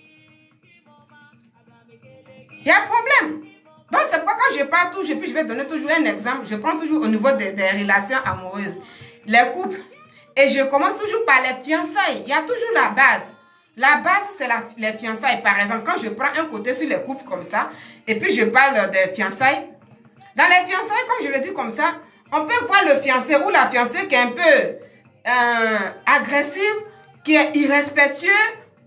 Il y a problème. Donc, c'est pourquoi quand je parle toujours, puis je vais donner toujours un exemple, je prends toujours au niveau des relations amoureuses, les couples. Et je commence toujours par les fiançailles. Il y a toujours la base. La base, c'est les fiançailles. Par exemple, quand je prends un côté sur les couples comme ça, et puis je parle des fiançailles, dans les fiançailles, comme je le dis comme ça, on peut voir le fiancé ou la fiancée qui est un peu agressive, qui est irrespectueux,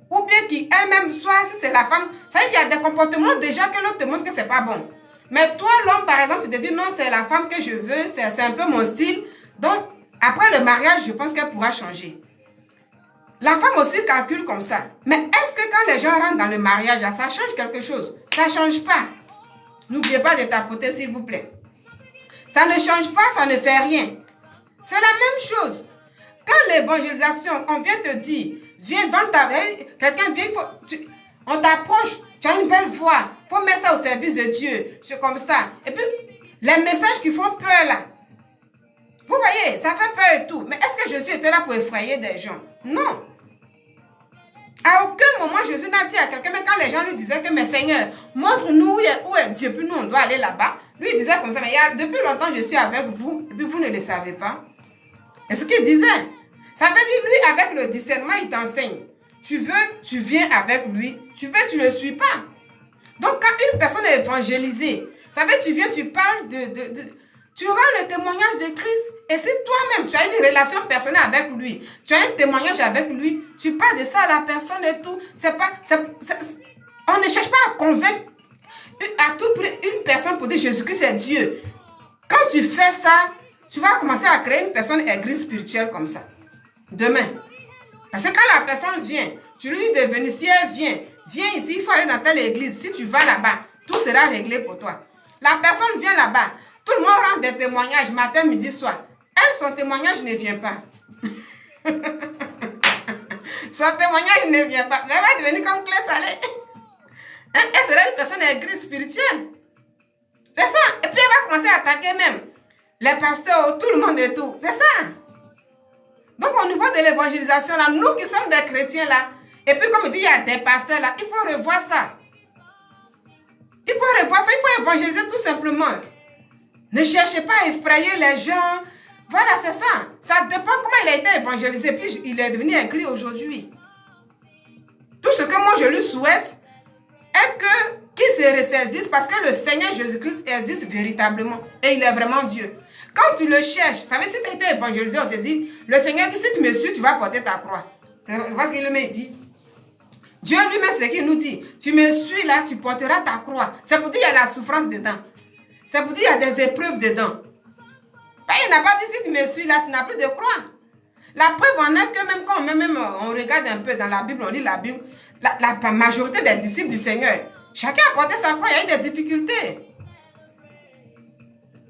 ou bien qui elle-même, soit si c'est la femme, ça veut dire qu'il y a des comportements déjà que l'autre te montre que c'est pas bon. Mais toi, l'homme, par exemple, tu te dis non, c'est la femme que je veux, c'est un peu mon style. Donc, après le mariage, je pense qu'elle pourra changer. La femme aussi calcule comme ça. Mais est-ce que quand les gens rentrent dans le mariage, ça change quelque chose? Ça ne change pas. N'oubliez pas de tapoter, s'il vous plaît. Ça ne change pas, ça ne fait rien. C'est la même chose. Quand l'évangélisation, on vient te dire, viens dans ta vie, quelqu'un vient, on t'approche, tu as une belle voix, il faut mettre ça au service de Dieu. C'est comme ça. Et puis, les messages qui font peur là, vous voyez, ça fait peur et tout. Mais est-ce que Jésus était là pour effrayer des gens? Non. À aucun moment, Jésus n'a dit à quelqu'un, mais quand les gens lui disaient que, mais Seigneur, montre-nous où est Dieu, puis nous, on doit aller là-bas. Lui, il disait comme ça, mais depuis longtemps, je suis avec vous, et puis vous ne le savez pas. C'est ce qu'il disait. Ça veut dire, lui, avec le discernement, il t'enseigne. Tu veux, tu viens avec lui. Tu veux, tu ne le suis pas. Donc, quand une personne est évangélisée, ça veut dire, tu viens, tu parles tu rends le témoignage de Christ. Et si toi-même, tu as une relation personnelle avec lui, tu as un témoignage avec lui, tu parles de ça à la personne et tout. On ne cherche pas à convaincre à tout prix une personne pour dire Jésus-Christ est Dieu. Quand tu fais ça, tu vas commencer à créer une personne aigrie spirituelle comme ça. Demain. Parce que quand la personne vient, tu lui dis de venir, si elle vient ici, il faut aller dans telle église. Si tu vas là-bas, tout sera réglé pour toi. La personne vient là-bas, tout le monde rend des témoignages matin, midi, soir. Elle, son témoignage ne vient pas. Son témoignage ne vient pas. Elle va devenir comme clé salée. Elle sera une personne aigrie spirituelle. C'est ça. Et puis elle va commencer à attaquer même les pasteurs, tout le monde et tout. C'est ça. Donc au niveau de l'évangélisation, là, nous qui sommes des chrétiens là, et puis comme il dit, il y a des pasteurs là, il faut revoir ça. Il faut revoir ça, il faut évangéliser tout simplement. Ne cherchez pas à effrayer les gens. Voilà, c'est ça. Ça dépend comment il a été évangélisé, puis il est devenu aigri aujourd'hui. Tout ce que moi je lui souhaite est qu'il se ressaisisse parce que le Seigneur Jésus-Christ existe véritablement et il est vraiment Dieu. Quand tu le cherches, ça veut dire si tu as été évangélisé, on te dit, le Seigneur dit, si tu me suis, tu vas porter ta croix. C'est ce qu'il me dit. Dieu lui-même, c'est ce qu'il nous dit. Tu me suis là, tu porteras ta croix. C'est pour dire qu'il y a la souffrance dedans. C'est pour dire qu'il y a des épreuves dedans. Il n'a pas dit, si tu me suis là, tu n'as plus de croix. La preuve en est que même quand on regarde un peu dans la Bible, on lit la Bible, la majorité des disciples du Seigneur, chacun a porté sa croix, il y a eu des difficultés.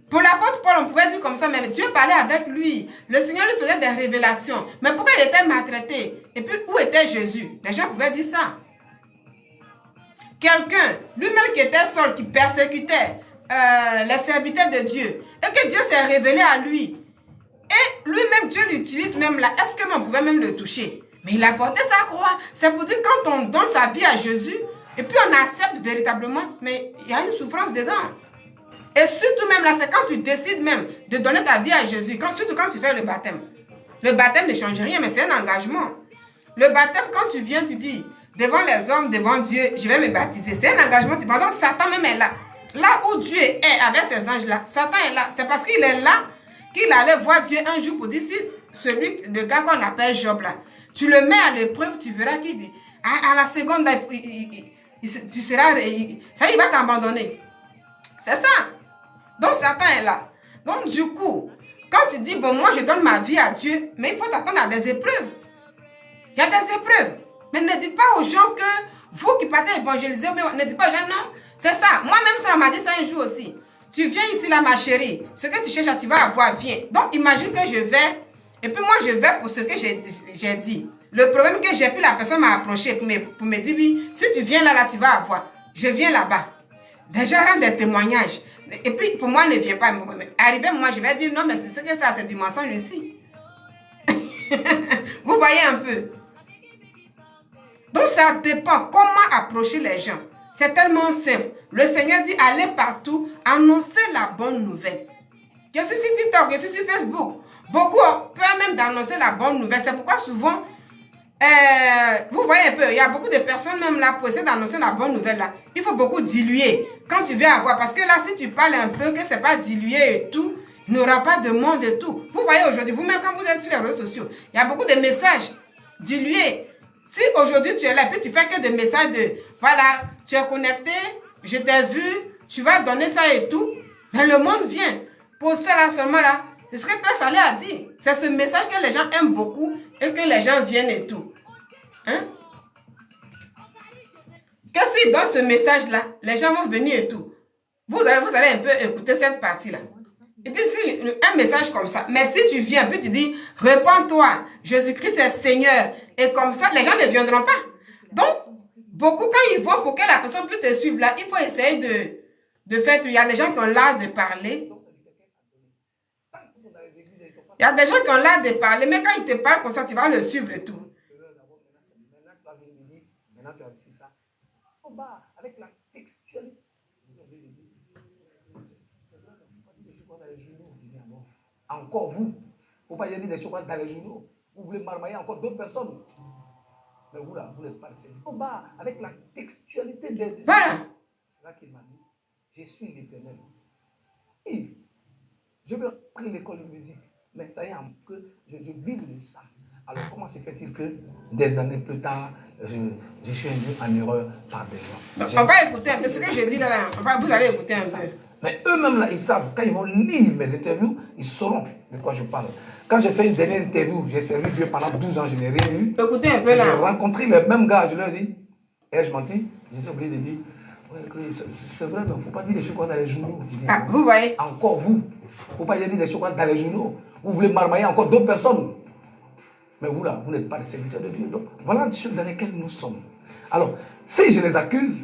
Pour l'apôtre Paul, on pouvait dire comme ça, mais Dieu parlait avec lui. Le Seigneur lui faisait des révélations. Mais pourquoi il était maltraité? Et puis, où était Jésus? Les gens pouvaient dire ça. Quelqu'un, lui-même qui était seul, qui persécutait les serviteurs de Dieu, et que Dieu s'est révélé à lui. Et lui-même, Dieu l'utilise même là. Est-ce que on pouvait même le toucher? Mais il a porté sa croix. C'est pour dire quand on donne sa vie à Jésus, et puis on accepte véritablement, mais il y a une souffrance dedans. Et surtout même là, c'est quand tu décides même de donner ta vie à Jésus, surtout quand tu fais le baptême. Le baptême ne change rien, mais c'est un engagement. Le baptême, quand tu viens, tu dis, devant les hommes, devant Dieu, je vais me baptiser. C'est un engagement. Pardon, Satan même est là. Là où Dieu est avec ces anges-là, Satan est là. C'est parce qu'il est là qu'il allait voir Dieu un jour pour dire, si le gars qu'on appelle Job là, tu le mets à l'épreuve, tu verras qu'il dit, à la seconde, tu seras, ça, il va t'abandonner. C'est ça. Donc Satan est là. Donc du coup, quand tu dis, bon, moi je donne ma vie à Dieu, mais il faut t'attendre à des épreuves. Il y a des épreuves. Mais ne dites pas aux gens que vous qui partez évangéliser, ne dites pas aux gens, non, c'est ça. Moi-même, ça m'a dit ça un jour aussi. Tu viens ici là, ma chérie, ce que tu cherches, tu vas avoir, viens. Donc imagine que je vais, et puis moi je vais pour ce que j'ai dit. Le problème que j'ai pu, la personne m'a approché pour me dire, oui, si tu viens là, tu vas avoir. Je viens là-bas. Déjà, rendre des témoignages. Et puis, pour moi, ne viens pas. Arrivé, moi, je vais dire, non, mais c'est ce que ça, c'est du mensonge ici. Vous voyez un peu. Donc, ça dépend comment approcher les gens. C'est tellement simple. Le Seigneur dit, allez partout, annoncez la bonne nouvelle. Je suis sur TikTok, je suis sur Facebook. Beaucoup ont peur même d'annoncer la bonne nouvelle. C'est pourquoi souvent, vous voyez un peu, il y a beaucoup de personnes même là pour essayer d'annoncer la bonne nouvelle là. Il faut beaucoup diluer quand tu viens avoir. Parce que là, si tu parles un peu, que c'est pas dilué et tout, il n'y aura pas de monde et tout. Vous voyez aujourd'hui, vous-même quand vous êtes sur les réseaux sociaux, il y a beaucoup de messages dilués. Si aujourd'hui tu es là, puis tu fais que des messages de, voilà, tu es connecté, je t'ai vu, tu vas donner ça et tout, mais le monde vient. Pour cela seulement là, c'est ce que Claire Salé a dit. C'est ce message que les gens aiment beaucoup et que les gens viennent et tout. Hein? Que s'il donne ce message-là, les gens vont venir et tout. Vous allez un peu écouter cette partie-là. Il dit un message comme ça. Mais si tu viens, puis tu dis, répands-toi, Jésus-Christ est Seigneur. Et comme ça, les gens ne viendront pas. Donc, beaucoup, quand ils vont, pour que la personne puisse te suivre là, il faut essayer de faire. Il y a des gens qui ont l'art de parler. Il y a des gens qui ont l'art de parler, mais quand ils te parlent comme ça, tu vas le suivre et tout. Avec la textualité. Encore vous. Faut pas y aller des choses dans les journaux. Vous voulez marmailler encore d'autres personnes. Mais vous là, vous n'êtes pas le Seigneur. Au bas, avec la textualité des. Voilà. C'est là qu'il m'a dit, je suis l'Éternel. Et je veux prendre l'école de musique. Mais ça y est, que je vis de ça. Alors comment se fait-il que des années plus tard, je suis en erreur par des gens? On va écouter un peu ce que je dis là. Vous allez écouter un peu. Mais eux-mêmes là, ils savent, quand ils vont lire mes interviews, ils sauront de quoi je parle. Quand j'ai fait une dernière interview, j'ai servi Dieu pendant 12 ans, je n'ai rien eu. Écoutez un peu là. J'ai rencontré les mêmes gars, je leur ai dit, ai-je menti? J'ai oublié de dire, c'est vrai, mais il ne faut pas dire des choses dans les journaux. Ah, vous voyez? Encore vous, il ne faut pas dire des choses dans les journaux. Vous voulez marmailler encore d'autres personnes. Mais vous là, vous n'êtes pas les serviteurs de Dieu. Donc voilà les choses dans lesquelles nous sommes. Alors, si je les accuse,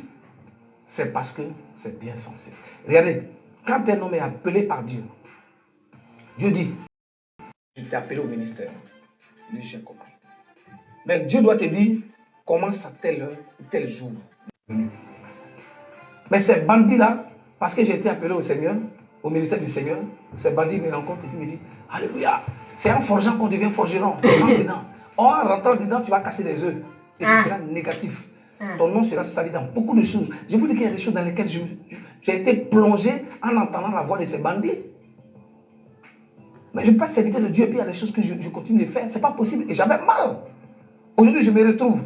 c'est parce que c'est bien censé. Regardez, quand un homme est appelé par Dieu, Dieu dit, je t'ai appelé au ministère. Tu dis, j'ai compris. Mais Dieu doit te dire, commence à telle heure, tel jour. Mais ces bandits-là, parce que j'ai été appelé au Seigneur, au ministère du Seigneur, ces bandits me rencontrent et puis me disent, alléluia, c'est en forgeant qu'on devient forgeron. En rentrant dedans, tu vas casser les œufs. Et ce sera négatif. Ton nom sera sali dans beaucoup de choses. Je vous dis qu'il y a des choses dans lesquelles j'ai été plongé en entendant la voix de ces bandits. Mais je ne peux pas servir de Dieu et puis il y a des choses que je continue de faire. Ce n'est pas possible. Et j'avais mal. Aujourd'hui, je me retrouve.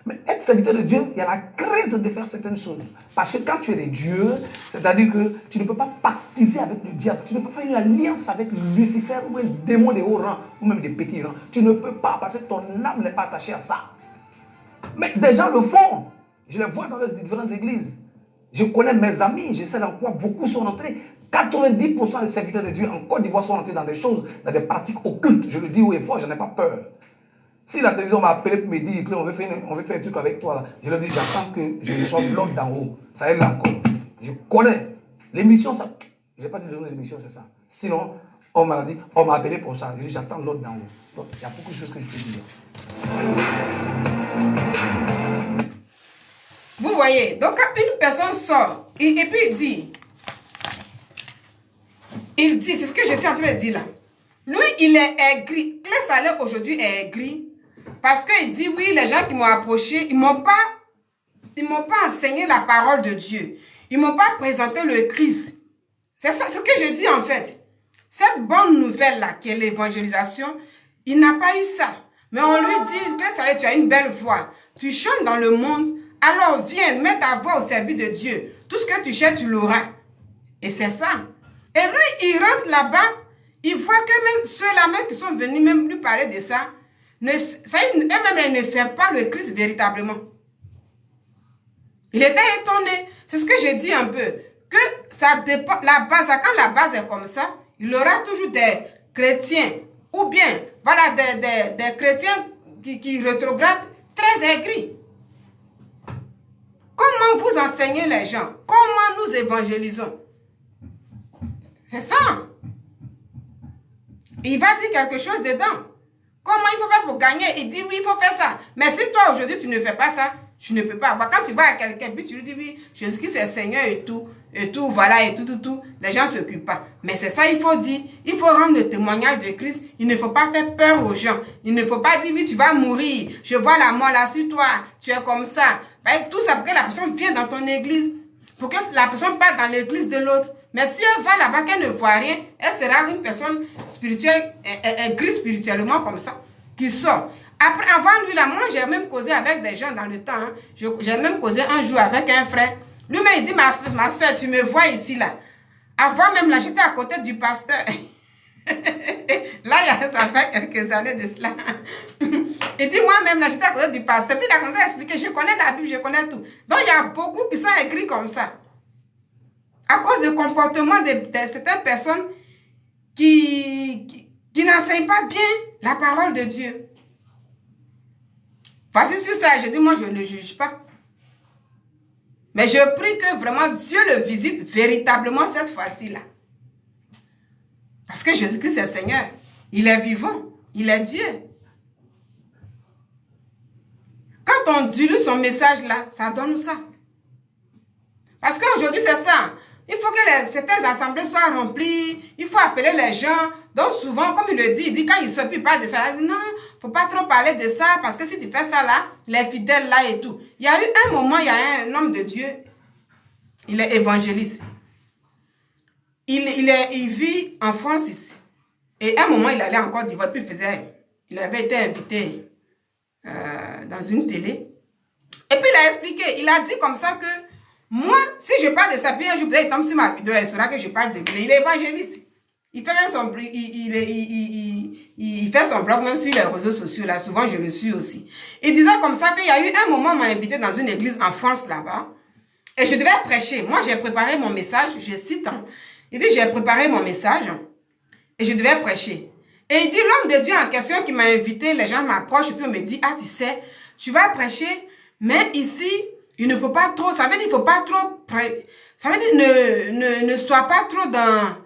Mais être serviteur de Dieu, il y a la crainte de faire certaines choses. Parce que quand tu es de Dieu, c'est-à-dire que tu ne peux pas pactiser avec le diable. Tu ne peux pas faire une alliance avec Lucifer ou un démon de haut rang ou même des petits rangs. Tu ne peux pas parce que ton âme n'est pas attachée à ça. Mais des gens le font. Je les vois dans les différentes églises. Je connais mes amis, je sais dans quoi beaucoup sont entrés. 90% des serviteurs de Dieu en Côte d'Ivoire sont entrés dans des choses, dans des pratiques occultes. Je le dis haut et fort, je n'ai pas peur. Si la télévision m'a appelé pour me dire qu'on veut faire un truc avec toi, là, je leur dis, j'attends que je reçoive l'ordre d'en haut. Ça est là encore. Je connais. L'émission, ça. Je n'ai pas dit le nom de l'émission, c'est ça. Sinon, on m'a dit, on m'a appelé pour ça. Je dis, j'attends l'ordre d'en haut. Donc, il y a beaucoup de choses que je peux dire. Vous voyez, donc quand une personne sort et puis il dit, c'est ce que je suis en train de dire là. Lui, il est aigri. Le salaire aujourd'hui est aigri. Parce qu'il dit, oui, les gens qui m'ont approché, ils ne m'ont pas enseigné la parole de Dieu. Ils ne m'ont pas présenté le Christ. C'est ça, ce que je dis en fait. Cette bonne nouvelle-là, qui est l'évangélisation, il n'a pas eu ça. Mais on lui dit, que ça, tu as une belle voix. Tu chantes dans le monde, alors viens, mets ta voix au service de Dieu. Tout ce que tu cherches, tu l'auras. Et c'est ça. Et lui, il rentre là-bas, il voit que même ceux-là même qui sont venus même lui parler de ça, eux-mêmes, ils ne servent pas le Christ véritablement. Il était étonné. C'est ce que je dis un peu. Que ça dépend, quand la base est comme ça, il y aura toujours des chrétiens, ou bien, voilà, des chrétiens qui rétrogradent très aigris. Comment vous enseignez les gens? Comment nous évangélisons? C'est ça. Il va dire quelque chose dedans. Comment il faut faire pour gagner? Il dit oui, il faut faire ça. Mais si toi aujourd'hui tu ne fais pas ça, tu ne peux pas. Quand tu vas à quelqu'un, puis tu lui dis oui, Jésus-Christ est Seigneur et tout, voilà, et tout, les gens ne s'occupent pas. Mais c'est ça, il faut dire, il faut rendre le témoignage de Christ. Il ne faut pas faire peur aux gens. Il ne faut pas dire oui, tu vas mourir, je vois la mort là sur toi, tu es comme ça. Tout ça pour que la personne vienne dans ton église, pour que la personne parte dans l'église de l'autre. Mais si elle va là-bas, qu'elle ne voit rien, elle sera une personne spirituelle, aigrie spirituellement comme ça, qui sort. Après, avant lui, là, moi, j'ai même causé avec des gens dans le temps. Hein. J'ai même causé un jour avec un frère. Lui-même, il dit, ma soeur, tu me vois ici, là. Avant même, là, j'étais à côté du pasteur. Là, ça fait quelques années de cela. Il dit, moi-même, là, j'étais à côté du pasteur. Puis il a commencé à expliquer, je connais la Bible, je connais tout. Donc, il y a beaucoup qui sont écrits comme ça. À cause du comportement de certaines personnes qui n'enseignent pas bien la parole de Dieu. Voici sur ça, je dis, moi, je ne le juge pas. Mais je prie que vraiment Dieu le visite véritablement cette fois-ci-là. Parce que Jésus-Christ est Seigneur. Il est vivant. Il est Dieu. Quand on dilue son message là, ça donne ça. Parce qu'aujourd'hui, c'est ça. Il faut que certaines assemblées soient remplies. Il faut appeler les gens. Donc souvent, comme il le dit, quand il se peut pas de ça, il dit non, il ne faut pas trop parler de ça. Parce que si tu fais ça là, les fidèles là et tout. Il y a eu un moment, il y a un homme de Dieu. Il est évangéliste. Il vit en France ici. Et à un moment, il allait en Côte d'Ivoire. Puis il avait été invité dans une télé. Et puis il a expliqué. Il a dit comme ça que moi, si je parle de ça, puis un jour, il tombe sur ma vidéo, il saura que je parle de Dieu. Il est évangéliste. Il fait même son, il fait son blog même sur les réseaux sociaux. Là. Souvent, je le suis aussi. Il disait comme ça qu'il y a eu un moment, on m'a invité dans une église en France là-bas. Et je devais prêcher. Moi, j'ai préparé mon message. Je cite. Hein. Il dit, j'ai préparé mon message. Et je devais prêcher. Et il dit, l'homme de Dieu en question qui m'a invité, les gens m'approchent et puis on me dit, ah, tu sais, tu vas prêcher, mais ici, il ne faut pas trop, ça veut dire, il ne faut pas trop, ça veut dire, ne sois pas trop dans,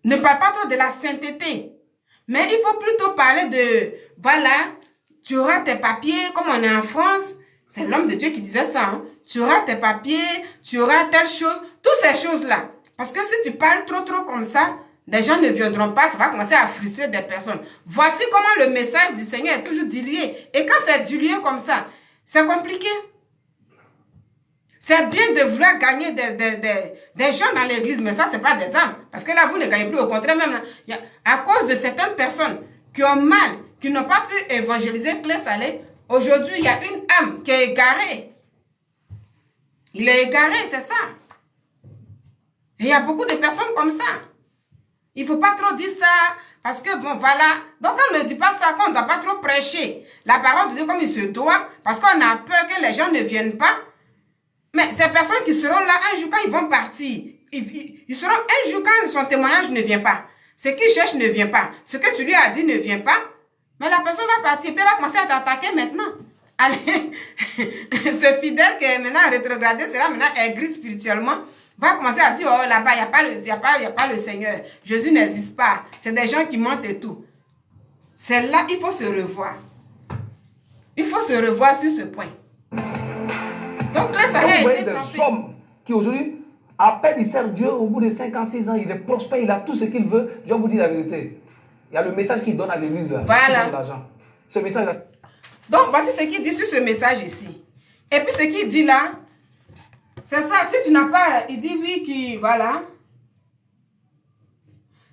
ne parle pas trop de la sainteté. Mais il faut plutôt parler de, voilà, tu auras tes papiers, comme on est en France, c'est l'homme de Dieu qui disait ça, hein, tu auras tes papiers, tu auras telle chose, toutes ces choses-là. Parce que si tu parles trop comme ça, les gens ne viendront pas, ça va commencer à frustrer des personnes. Voici comment le message du Seigneur est toujours dilué. Et quand c'est dilué comme ça, c'est compliqué. C'est bien de vouloir gagner des gens dans l'église, mais ça, ce n'est pas des âmes. Parce que là, vous ne gagnez plus. Au contraire, même à cause de certaines personnes qui ont mal, qui n'ont pas pu évangéliser clé salée, aujourd'hui, il y a une âme qui est égarée. Il est égaré, c'est ça. Et il y a beaucoup de personnes comme ça. Il ne faut pas trop dire ça, parce que bon, voilà. Donc, on ne dit pas ça, qu'on ne doit pas trop prêcher la parole de Dieu comme il se doit, parce qu'on a peur que les gens ne viennent pas. Mais ces personnes qui seront là, un jour quand ils vont partir, ils seront un jour quand son témoignage ne vient pas. Ce qu'il cherche ne vient pas. Ce que tu lui as dit ne vient pas. Mais la personne va partir, et puis elle va commencer à t'attaquer maintenant. Allez, ce fidèle qui est maintenant rétrogradé, sera maintenant aigri spirituellement, va commencer à dire, oh là-bas, il n'y a pas le Seigneur. Jésus n'existe pas. C'est des gens qui mentent et tout. C'est là, il faut se revoir. Il faut se revoir sur ce point. Donc là, ça a été des hommes qui aujourd'hui, à peine ils servent Dieu, au bout de 5 ans, 6 ans, il est prospère, il a tout ce qu'il veut. Je vais vous dire la vérité. Il y a le message qu'il donne à l'église. Voilà. Ce message-là. Donc, voici ce qu'il dit sur ce message ici. Et puis, ce qu'il dit là, c'est ça. Si tu n'as pas, il dit oui, qui, voilà.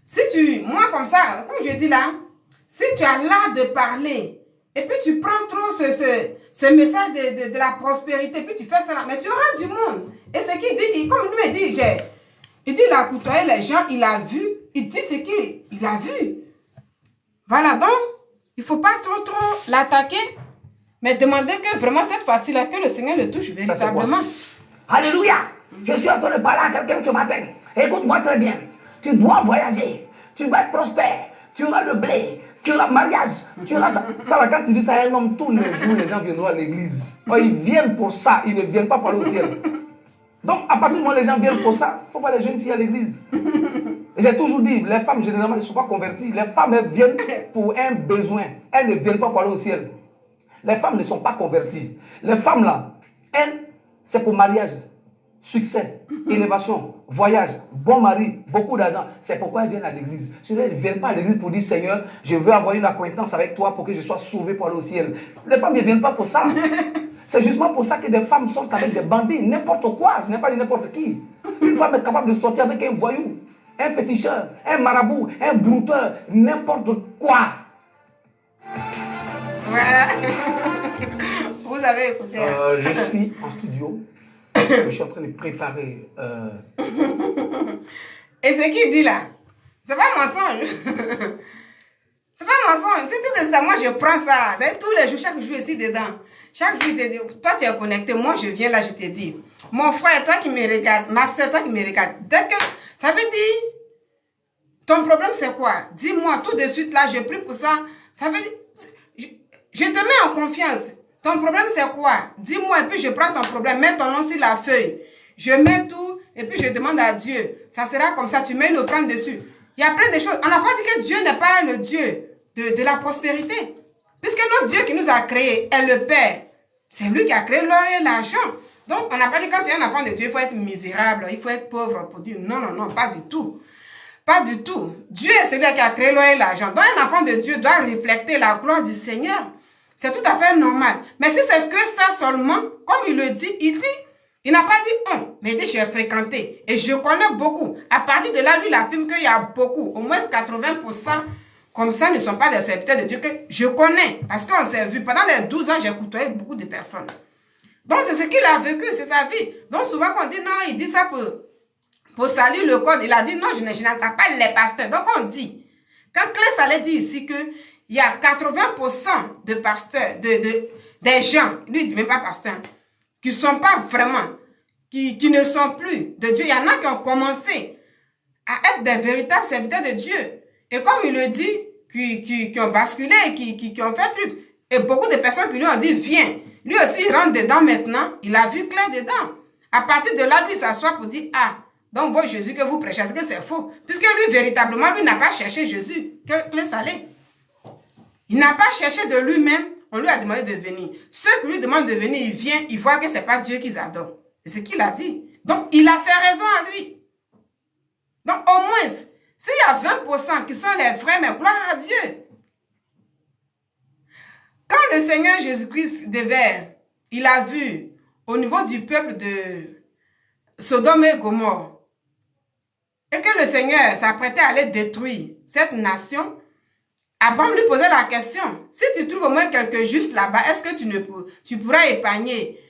Si tu, moi comme ça, comme je dis là, si tu as l'art de parler, et puis tu prends trop ce message de la prospérité, puis tu fais ça là, mais tu auras du monde. Et ce qu'il dit, comme lui dit, il dit, il a côtoyé les gens, il a vu, il dit ce qu'il a vu. Voilà, donc, il ne faut pas trop l'attaquer, mais demander que vraiment cette fois-ci là, que le Seigneur le touche véritablement. Alléluia! Je suis en train de parler à quelqu'un ce matin. Écoute-moi très bien. Tu dois voyager. Tu vas être prospère. Tu auras le blé. Tu auras le mariage. Tu auras ça. Ça là, quand tu dis ça à un homme, tous les jours, les gens viendront à l'église. Oh, ils viennent pour ça. Ils ne viennent pas pour aller au ciel. Donc, à partir du moment où les gens viennent pour ça, il ne faut pas les jeunes filles à l'église. J'ai toujours dit, les femmes, généralement, ne sont pas converties. Les femmes, elles viennent pour un besoin. Elles ne viennent pas pour aller au ciel. Les femmes ne sont pas converties. Les femmes, là, elles, c'est pour mariage, succès, élévation, voyage, bon mari, beaucoup d'argent. C'est pourquoi elles viennent à l'église. Elles ne viennent pas à l'église pour dire, Seigneur, je veux avoir une acquaintance avec toi pour que je sois sauvé pour aller au ciel. Les femmes ne viennent pas pour ça. C'est justement pour ça que des femmes sortent avec des bandits, n'importe quoi, je n'ai pas dit n'importe qui. Une femme est capable de sortir avec un voyou, un féticheur, un marabout, un brouteur, n'importe quoi. Voilà. Vous avez écouté. Je suis en studio. Je suis en train de préparer. Et ce qu'il dit là, c'est pas un mensonge. C'est pas mensonge. C'est tout ça. Moi, je prends ça. C'est tous les jours, chaque jour ici dedans. Chaque jour, je te dis, toi, tu es connecté. Moi, je viens là, je te dis. Mon frère, toi qui me regardes, ma soeur, toi qui me regardes. Dès que, ça veut dire, ton problème, c'est quoi? Dis-moi tout de suite là, je prie pour ça. Ça veut dire, je te mets en confiance. Ton problème, c'est quoi? Dis-moi, et puis je prends ton problème, mets ton nom sur la feuille. Je mets tout, et puis je demande à Dieu. Ça sera comme ça, tu mets une offrande dessus. Il y a plein de choses. On n'a pas dit que Dieu n'est pas le Dieu de la prospérité. Puisque notre Dieu qui nous a créés est le Père. C'est lui qui a créé l'or et l'argent. Donc, on n'a pas dit quand tu es un enfant de Dieu, il faut être misérable, il faut être pauvre pour dire non, non, non, pas du tout. Pas du tout. Dieu est celui qui a créé l'or et l'argent. Donc, un enfant de Dieu doit refléter la gloire du Seigneur. C'est tout à fait normal. Mais si c'est que ça seulement, comme il le dit, il n'a pas dit un, mais il dit j'ai fréquenté. Et je connais beaucoup. À partir de là, lui, il affirme qu'il y a beaucoup, au moins 80%, comme ça, ne sont pas des serviteurs de Dieu que je connais. Parce qu'on s'est vu. Pendant les 12 ans, j'ai côtoyé beaucoup de personnes. Donc, c'est ce qu'il a vécu, c'est sa vie. Donc, souvent, quand on dit non, il dit ça pour saluer le code. Il a dit non, je n'entends pas les pasteurs. Donc, on dit, quand Claire Salé dit ici qu'il y a 80% de pasteurs, des gens, lui, il dit même pas pasteurs, qui ne sont pas vraiment, qui ne sont plus de Dieu. Il y en a qui ont commencé à être des véritables serviteurs de Dieu. Et comme il le dit, qui ont basculé, qui ont fait truc. Et beaucoup de personnes qui lui ont dit, viens. Lui aussi, il rentre dedans maintenant. Il a vu clair dedans. À partir de là, lui, il s'assoit pour dire, ah, donc bon Jésus que vous prêchez, est-ce que c'est faux? Puisque lui, véritablement, lui n'a pas cherché Jésus. Claire Salé. Il n'a pas cherché de lui-même. On lui a demandé de venir. Ceux qui lui demandent de venir, il vient, il voit que ce n'est pas Dieu qu'ils adorent. C'est ce qu'il a dit. Donc, il a ses raisons à lui. Donc, au moins, s'il y a 20% qui sont les vrais, mais gloire à Dieu. Quand le Seigneur Jésus-Christ il a vu au niveau du peuple de Sodome et Gomorrhe, et que le Seigneur s'apprêtait à aller détruire cette nation, Abraham lui posait la question, si tu trouves au moins quelques justes là-bas, est-ce que tu pourras épargner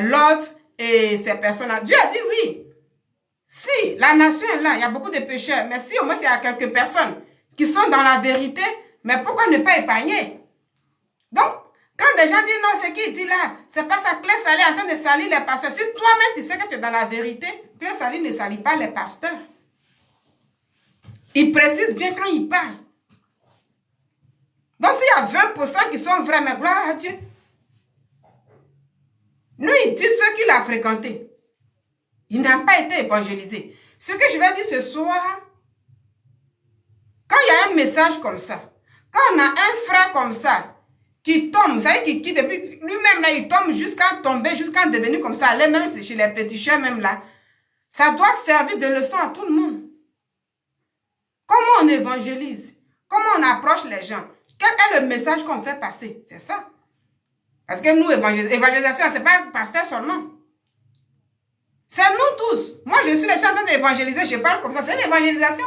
Lot et ces personnes-là? Dieu a dit oui. Si la nation est là, il y a beaucoup de pécheurs, mais si au moins il y a quelques personnes qui sont dans la vérité, mais pourquoi ne pas épargner? Donc, quand des gens disent non, c'est qui dit là, c'est pas ça, Claire Salé est en train de salir les pasteurs. Si toi-même tu sais que tu es dans la vérité, Claire Salé ne salit pas les pasteurs. Il précise bien quand il parle. Donc, s'il y a 20% qui sont vrais, mais gloire à Dieu. Lui, il dit ceux qu'il a fréquentés. Il n'a pas été évangélisé. Ce que je vais dire ce soir, quand il y a un message comme ça, quand on a un frère comme ça, qui tombe, vous savez, qui depuis lui-même là, il tombe jusqu'à tomber, jusqu'à devenir comme ça, aller même chez les féticheurs même là, ça doit servir de leçon à tout le monde. Comment on évangélise? Comment on approche les gens? Quel est le message qu'on fait passer? C'est ça. Parce que nous, évangélisation, ce n'est pas un pasteur seulement. C'est nous tous. Moi, je suis les gens en train d'évangéliser, je parle comme ça. C'est l'évangélisation.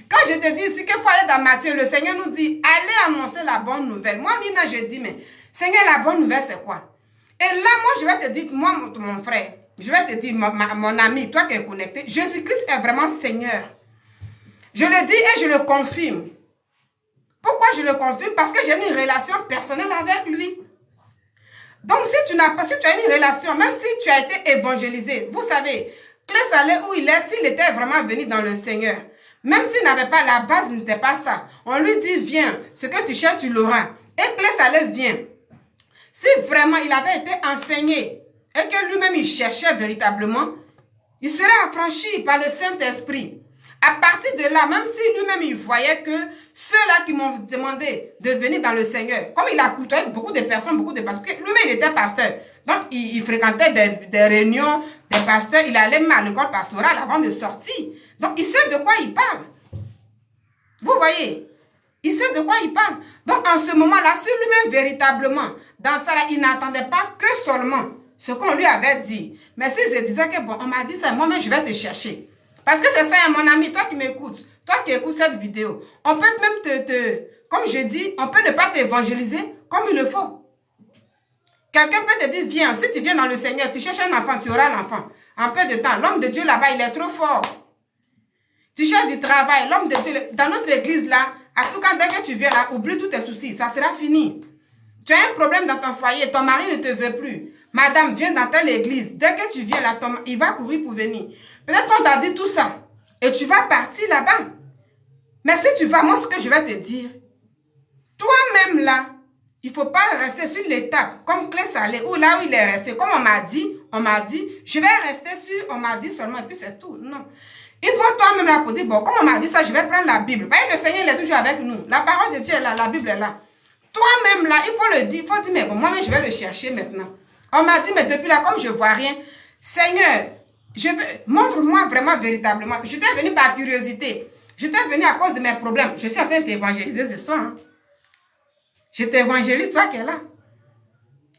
Quand je te dis ici qu'il faut aller dans Matthieu, le Seigneur nous dit, allez annoncer la bonne nouvelle. Moi, Nina, je dis, mais Seigneur, la bonne nouvelle, c'est quoi? Et là, moi, je vais te dire, moi, mon frère, je vais te dire, mon ami, toi qui es connecté, Jésus-Christ est vraiment Seigneur. Je le dis et je le confirme. Pourquoi je le confirme? Parce que j'ai une relation personnelle avec lui. Donc, si tu as une relation, même si tu as été évangélisé, vous savez, Claire Salé où il est, s'il était vraiment venu dans le Seigneur, même s'il n'avait pas la base, n'était pas ça. On lui dit, viens, ce que tu cherches, tu l'auras. Et Claire Salé vient. Si vraiment il avait été enseigné et que lui-même il cherchait véritablement, il serait affranchi par le Saint-Esprit. À partir de là, même si lui-même il voyait que ceux-là qui m'ont demandé de venir dans le Seigneur, comme il a côtoyé beaucoup de personnes, lui-même il était pasteur. Donc il fréquentait des réunions, des pasteurs, il allait même à l'école pastorale avant de sortir. Donc il sait de quoi il parle. Vous voyez, il sait de quoi il parle. Donc en ce moment-là, si lui-même véritablement, dans ça, là, il n'attendait pas que seulement ce qu'on lui avait dit. Mais s'il se disait que bon, on m'a dit ça, moi-même je vais te chercher. Parce que c'est ça, mon ami, toi qui m'écoutes, toi qui écoutes cette vidéo, on peut même comme je dis, on peut ne pas t'évangéliser comme il le faut. Quelqu'un peut te dire, viens, si tu viens dans le Seigneur, tu cherches un enfant, tu auras l'enfant. En peu de temps, l'homme de Dieu là-bas, il est trop fort. Tu cherches du travail, l'homme de Dieu, dans notre église là, En tout cas, dès que tu viens là, oublie tous tes soucis. Ça sera fini. Tu as un problème dans ton foyer. Ton mari ne te veut plus. Madame, viens dans telle église. Dès que tu viens là, il va courir pour venir. Peut-être qu'on t'a dit tout ça. Et tu vas partir là-bas. Mais si tu vas, moi, ce que je vais te dire, toi-même là, il ne faut pas rester sur l'étape comme Clé Salé, ou là où il est resté. Comme on m'a dit, je vais rester sur, on m'a dit seulement, et puis c'est tout. Non. Il faut toi-même là pour dire, bon, comme on m'a dit ça, je vais prendre la Bible. Voyez, le Seigneur, il est toujours avec nous. La parole de Dieu est là, la Bible est là. Toi-même là, il faut le dire, il faut dire, mais bon, moi-même, je vais le chercher maintenant. On m'a dit, mais depuis là, comme je ne vois rien, Seigneur, montre-moi vraiment, véritablement. J'étais venu par curiosité. J'étais venu à cause de mes problèmes. Je suis en train d'évangéliser ce soir. Hein. Je t'évangélise, toi qui es là.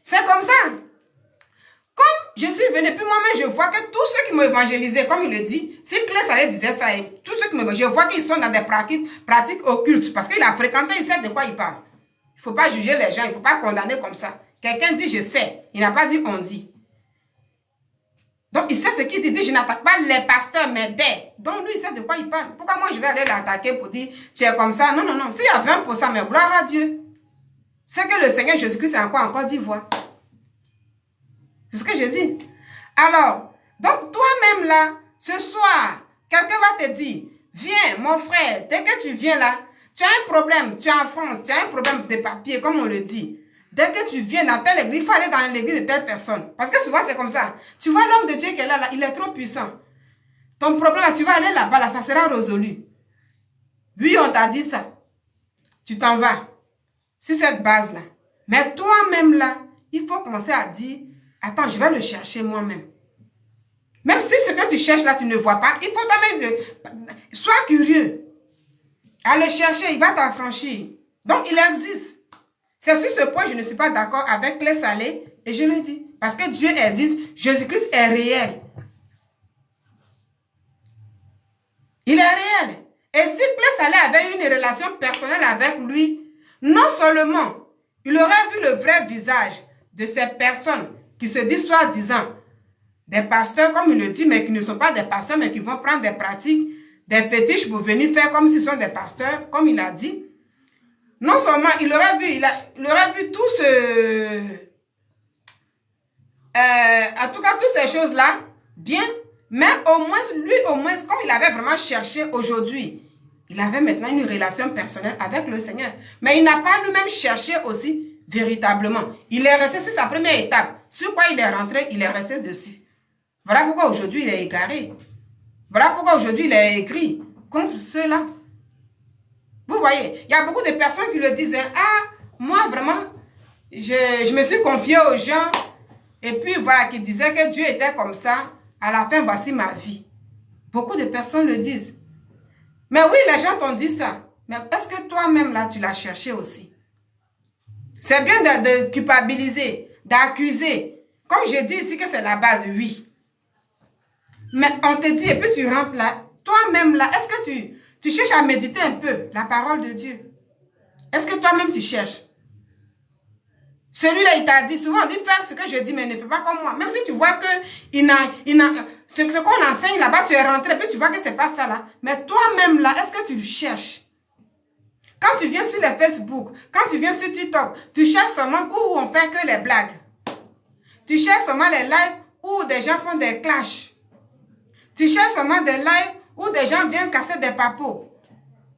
C'est comme ça. Comme je suis venu, puis moi-même, je vois que tous ceux qui m'ont évangélisé, comme il le dit, si Clé Salé disait ça, et tous ceux qui m'ont je vois qu'ils sont dans des pratiques occultes, parce qu'il a fréquenté, il sait de quoi il parle. Il ne faut pas juger les gens, il ne faut pas condamner comme ça. Quelqu'un dit, je sais. Il n'a pas dit, on dit. Donc, il sait ce qu'il dit. Il dit, je n'attaque pas les pasteurs, mais des. Donc, lui, il sait de quoi il parle. Pourquoi moi, je vais aller l'attaquer pour dire, tu es comme ça? Non, non, non. S'il y a 20%, mais gloire à Dieu. C'est que le Seigneur Jésus-Christ est encore en Côte d'Ivoire. C'est ce que je dis. Alors, donc, toi-même là, ce soir, quelqu'un va te dire, viens, mon frère, dès que tu viens là, tu as un problème, tu es en France, tu as un problème de papier, comme on le dit. Dès que tu viens dans telle église, il faut aller dans l'église de telle personne. Parce que souvent, c'est comme ça. Tu vois l'homme de Dieu qui est là, il est trop puissant. Ton problème, tu vas aller là-bas, là, ça sera résolu. Oui, on t'a dit ça. Tu t'en vas sur cette base-là. Mais toi-même, là, il faut commencer à dire, attends, je vais le chercher moi-même. Même si ce que tu cherches là, tu ne vois pas, il faut toi-même sois curieux. À le chercher, il va t'affranchir. Donc, il existe. C'est sur ce point que je ne suis pas d'accord avec Clé Salé et je le dis. Parce que Dieu existe, Jésus-Christ est réel. Il est réel. Et si Clé Salé avait une relation personnelle avec lui, non seulement il aurait vu le vrai visage de ces personnes qui se disent soi-disant des pasteurs, comme il le dit, mais qui ne sont pas des pasteurs, mais qui vont prendre des pratiques, des fétiches pour venir faire comme s'ils sont des pasteurs, comme il a dit. Non seulement il aurait vu tout ce... en tout cas, toutes ces choses-là, bien, mais au moins, comme il avait vraiment cherché aujourd'hui, il avait maintenant une relation personnelle avec le Seigneur. Mais il n'a pas lui-même cherché aussi véritablement. Il est resté sur sa première étape. Sur quoi il est rentré, il est resté dessus. Voilà pourquoi aujourd'hui il est égaré. Voilà pourquoi aujourd'hui il est écrit contre ceux-là. Vous voyez, il y a beaucoup de personnes qui le disaient, ah, moi vraiment, je me suis confié aux gens, et puis voilà, qui disaient que Dieu était comme ça, à la fin, voici ma vie. Beaucoup de personnes le disent. Mais oui, les gens t'ont dit ça, mais est-ce que toi-même là, tu l'as cherché aussi? C'est bien de culpabiliser, d'accuser. Comme je dis ici que c'est la base, oui. Mais on te dit, et puis tu rentres là, toi-même là, est-ce que tu cherches à méditer un peu la parole de Dieu? Est-ce que toi-même tu cherches? Celui-là, il t'a dit, souvent on dit faire ce que je dis, mais ne fais pas comme moi. Même si tu vois que ce qu'on enseigne là-bas, tu es rentré, puis tu vois que ce n'est pas ça là. Mais toi-même là, est-ce que tu le cherches? Quand tu viens sur les Facebook, quand tu viens sur TikTok, tu cherches seulement où on fait que les blagues. Tu cherches seulement les lives où des gens font des clashs. Tu cherches seulement des lives où des gens viennent casser des papos.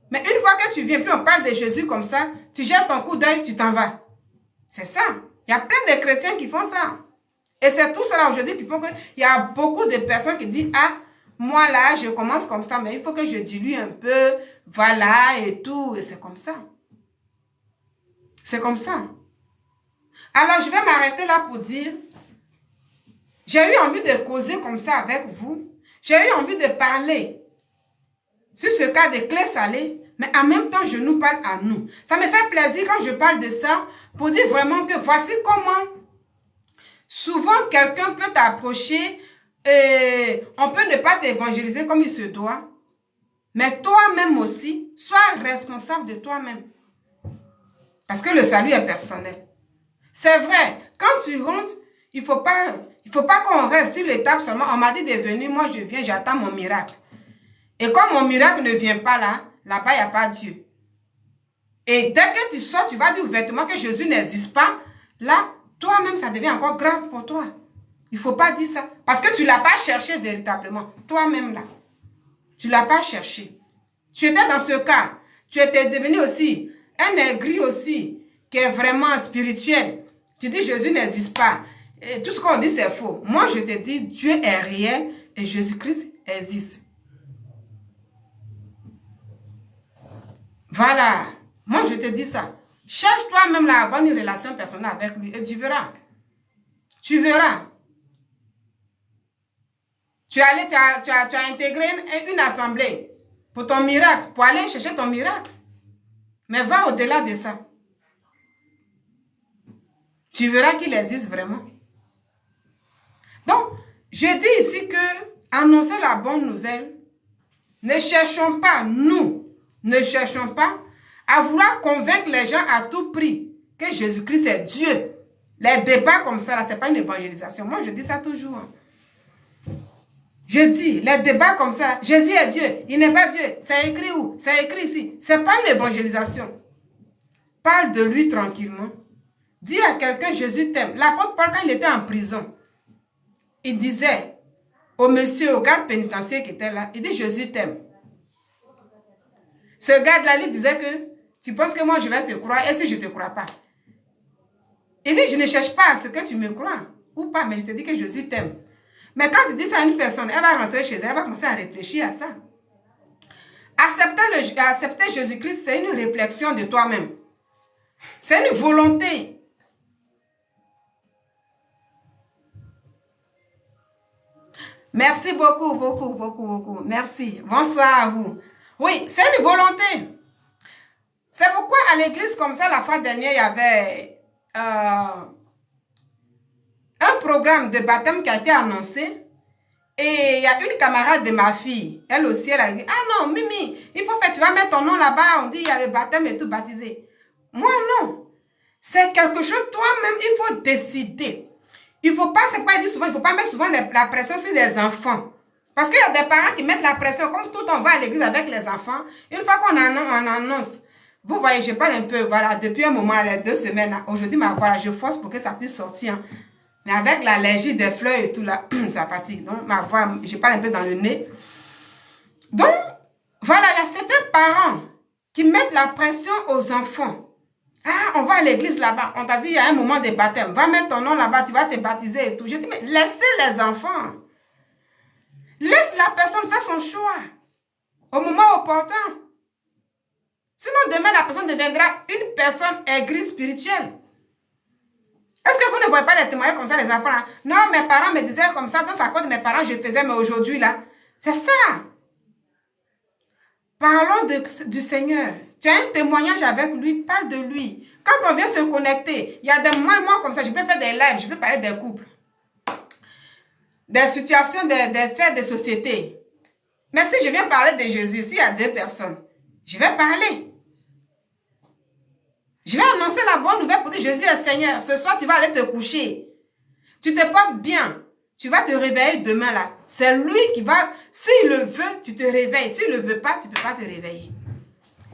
Mais une fois que tu viens, puis on parle de Jésus comme ça, tu jettes ton coup d'œil, tu t'en vas. C'est ça. Il y a plein de chrétiens qui font ça. Et c'est tout cela aujourd'hui qui font qu'il y a beaucoup de personnes qui disent, ah, moi là, je commence comme ça, mais il faut que je dilue un peu, voilà, et tout. Et c'est comme ça. C'est comme ça. Alors, je vais m'arrêter là pour dire, j'ai eu envie de causer comme ça avec vous. J'ai eu envie de parler sur ce cas de Clé Salé, mais en même temps, je nous parle à nous. Ça me fait plaisir quand je parle de ça, pour dire vraiment que voici comment souvent quelqu'un peut t'approcher et on peut ne pas t'évangéliser comme il se doit, mais toi-même aussi, sois responsable de toi-même. Parce que le salut est personnel. C'est vrai, quand tu rentres, il ne faut pas qu'on reste sur l'étape seulement. On m'a dit de venir, moi je viens, j'attends mon miracle. Et comme mon miracle ne vient pas là, là-bas, il n'y a pas Dieu. Et dès que tu sors, tu vas dire ouvertement que Jésus n'existe pas. Là, toi-même, ça devient encore grave pour toi. Il ne faut pas dire ça. Parce que tu ne l'as pas cherché véritablement. Toi-même, là. Tu ne l'as pas cherché. Tu étais dans ce cas. Tu étais devenu aussi un aigri aussi, qui est vraiment spirituel. Tu dis Jésus n'existe pas. Et tout ce qu'on dit, c'est faux. Moi, je te dis, Dieu est réel et Jésus-Christ existe. Voilà. Moi, je te dis ça. Cherche toi-même à avoir une relation personnelle avec lui et tu verras. Tu verras. Tu as intégré une assemblée pour ton miracle, pour aller chercher ton miracle. Mais va au-delà de ça. Tu verras qu'il existe vraiment. Donc, je dis ici que annoncer la bonne nouvelle, ne cherchons pas, nous, ne cherchons pas à vouloir convaincre les gens à tout prix que Jésus-Christ est Dieu. Les débats comme ça, là, ce n'est pas une évangélisation. Moi, je dis ça toujours. Je dis, les débats comme ça, Jésus est Dieu, il n'est pas Dieu. C'est écrit où? C'est écrit ici. Ce n'est pas une évangélisation. Parle de lui tranquillement. Dis à quelqu'un, Jésus t'aime. L'apôtre Paul, quand il était en prison, il disait au monsieur, au garde pénitentiaire qui était là, il dit, Jésus t'aime. Ce garde-là, il disait que, tu penses que moi, je vais te croire, et si je ne te crois pas? Il dit, je ne cherche pas à ce que tu me crois, ou pas, mais je te dis que Jésus t'aime. Mais quand tu dis ça à une personne, elle va rentrer chez elle, elle va commencer à réfléchir à ça. Accepter Jésus-Christ, c'est une réflexion de toi-même. C'est une volonté. Merci beaucoup, beaucoup, beaucoup, beaucoup. Merci. Bonsoir à vous. Oui, c'est une volonté. C'est pourquoi à l'église comme ça, la fois dernière, il y avait un programme de baptême qui a été annoncé. Et il y a une camarade de ma fille, elle aussi, elle a dit, ah non, Mimi, il faut faire, tu vas mettre ton nom là-bas, on dit, il y a le baptême et tout baptisé. Moi, non. C'est quelque chose, toi-même, il faut décider. Il ne faut pas, c'est quoi il dit souvent, il ne faut pas mettre souvent la pression sur les enfants. Parce qu'il y a des parents qui mettent la pression, comme tout on va à l'église avec les enfants. Une fois qu'on annonce, vous voyez, je parle un peu, voilà, depuis un moment, les 2 semaines, aujourd'hui, voilà, je force pour que ça puisse sortir. Mais avec l'allergie des fleurs et tout là, ça fatigue. Donc, ma voix, je parle un peu dans le nez. Donc, voilà, il y a certains parents qui mettent la pression aux enfants. Ah, on va à l'église là-bas. On t'a dit, il y a un moment de baptême. Va mettre ton nom là-bas, tu vas te baptiser et tout. Je dis, mais laissez les enfants. Laisse la personne faire son choix. Au moment opportun. Sinon, demain, la personne deviendra une personne aigrie spirituelle. Est-ce que vous ne voyez pas les témoignages comme ça, les enfants là? Non, mes parents me disaient comme ça, dans sa cause de mes parents, je faisais, mais aujourd'hui là, c'est ça. Parlons du Seigneur. Tu as un témoignage avec lui, parle de lui. Quand on vient se connecter, il y a des moments comme ça, je peux faire des lives, je peux parler des couples, des situations, des faits de société. Mais si je viens parler de Jésus, s'il y a 2 personnes, je vais parler. Je vais annoncer la bonne nouvelle pour dire Jésus est Seigneur. Ce soir, tu vas aller te coucher. Tu te portes bien. Tu vas te réveiller demain là. C'est lui qui va, s'il le veut, tu te réveilles. S'il ne le veut pas, tu ne peux pas te réveiller.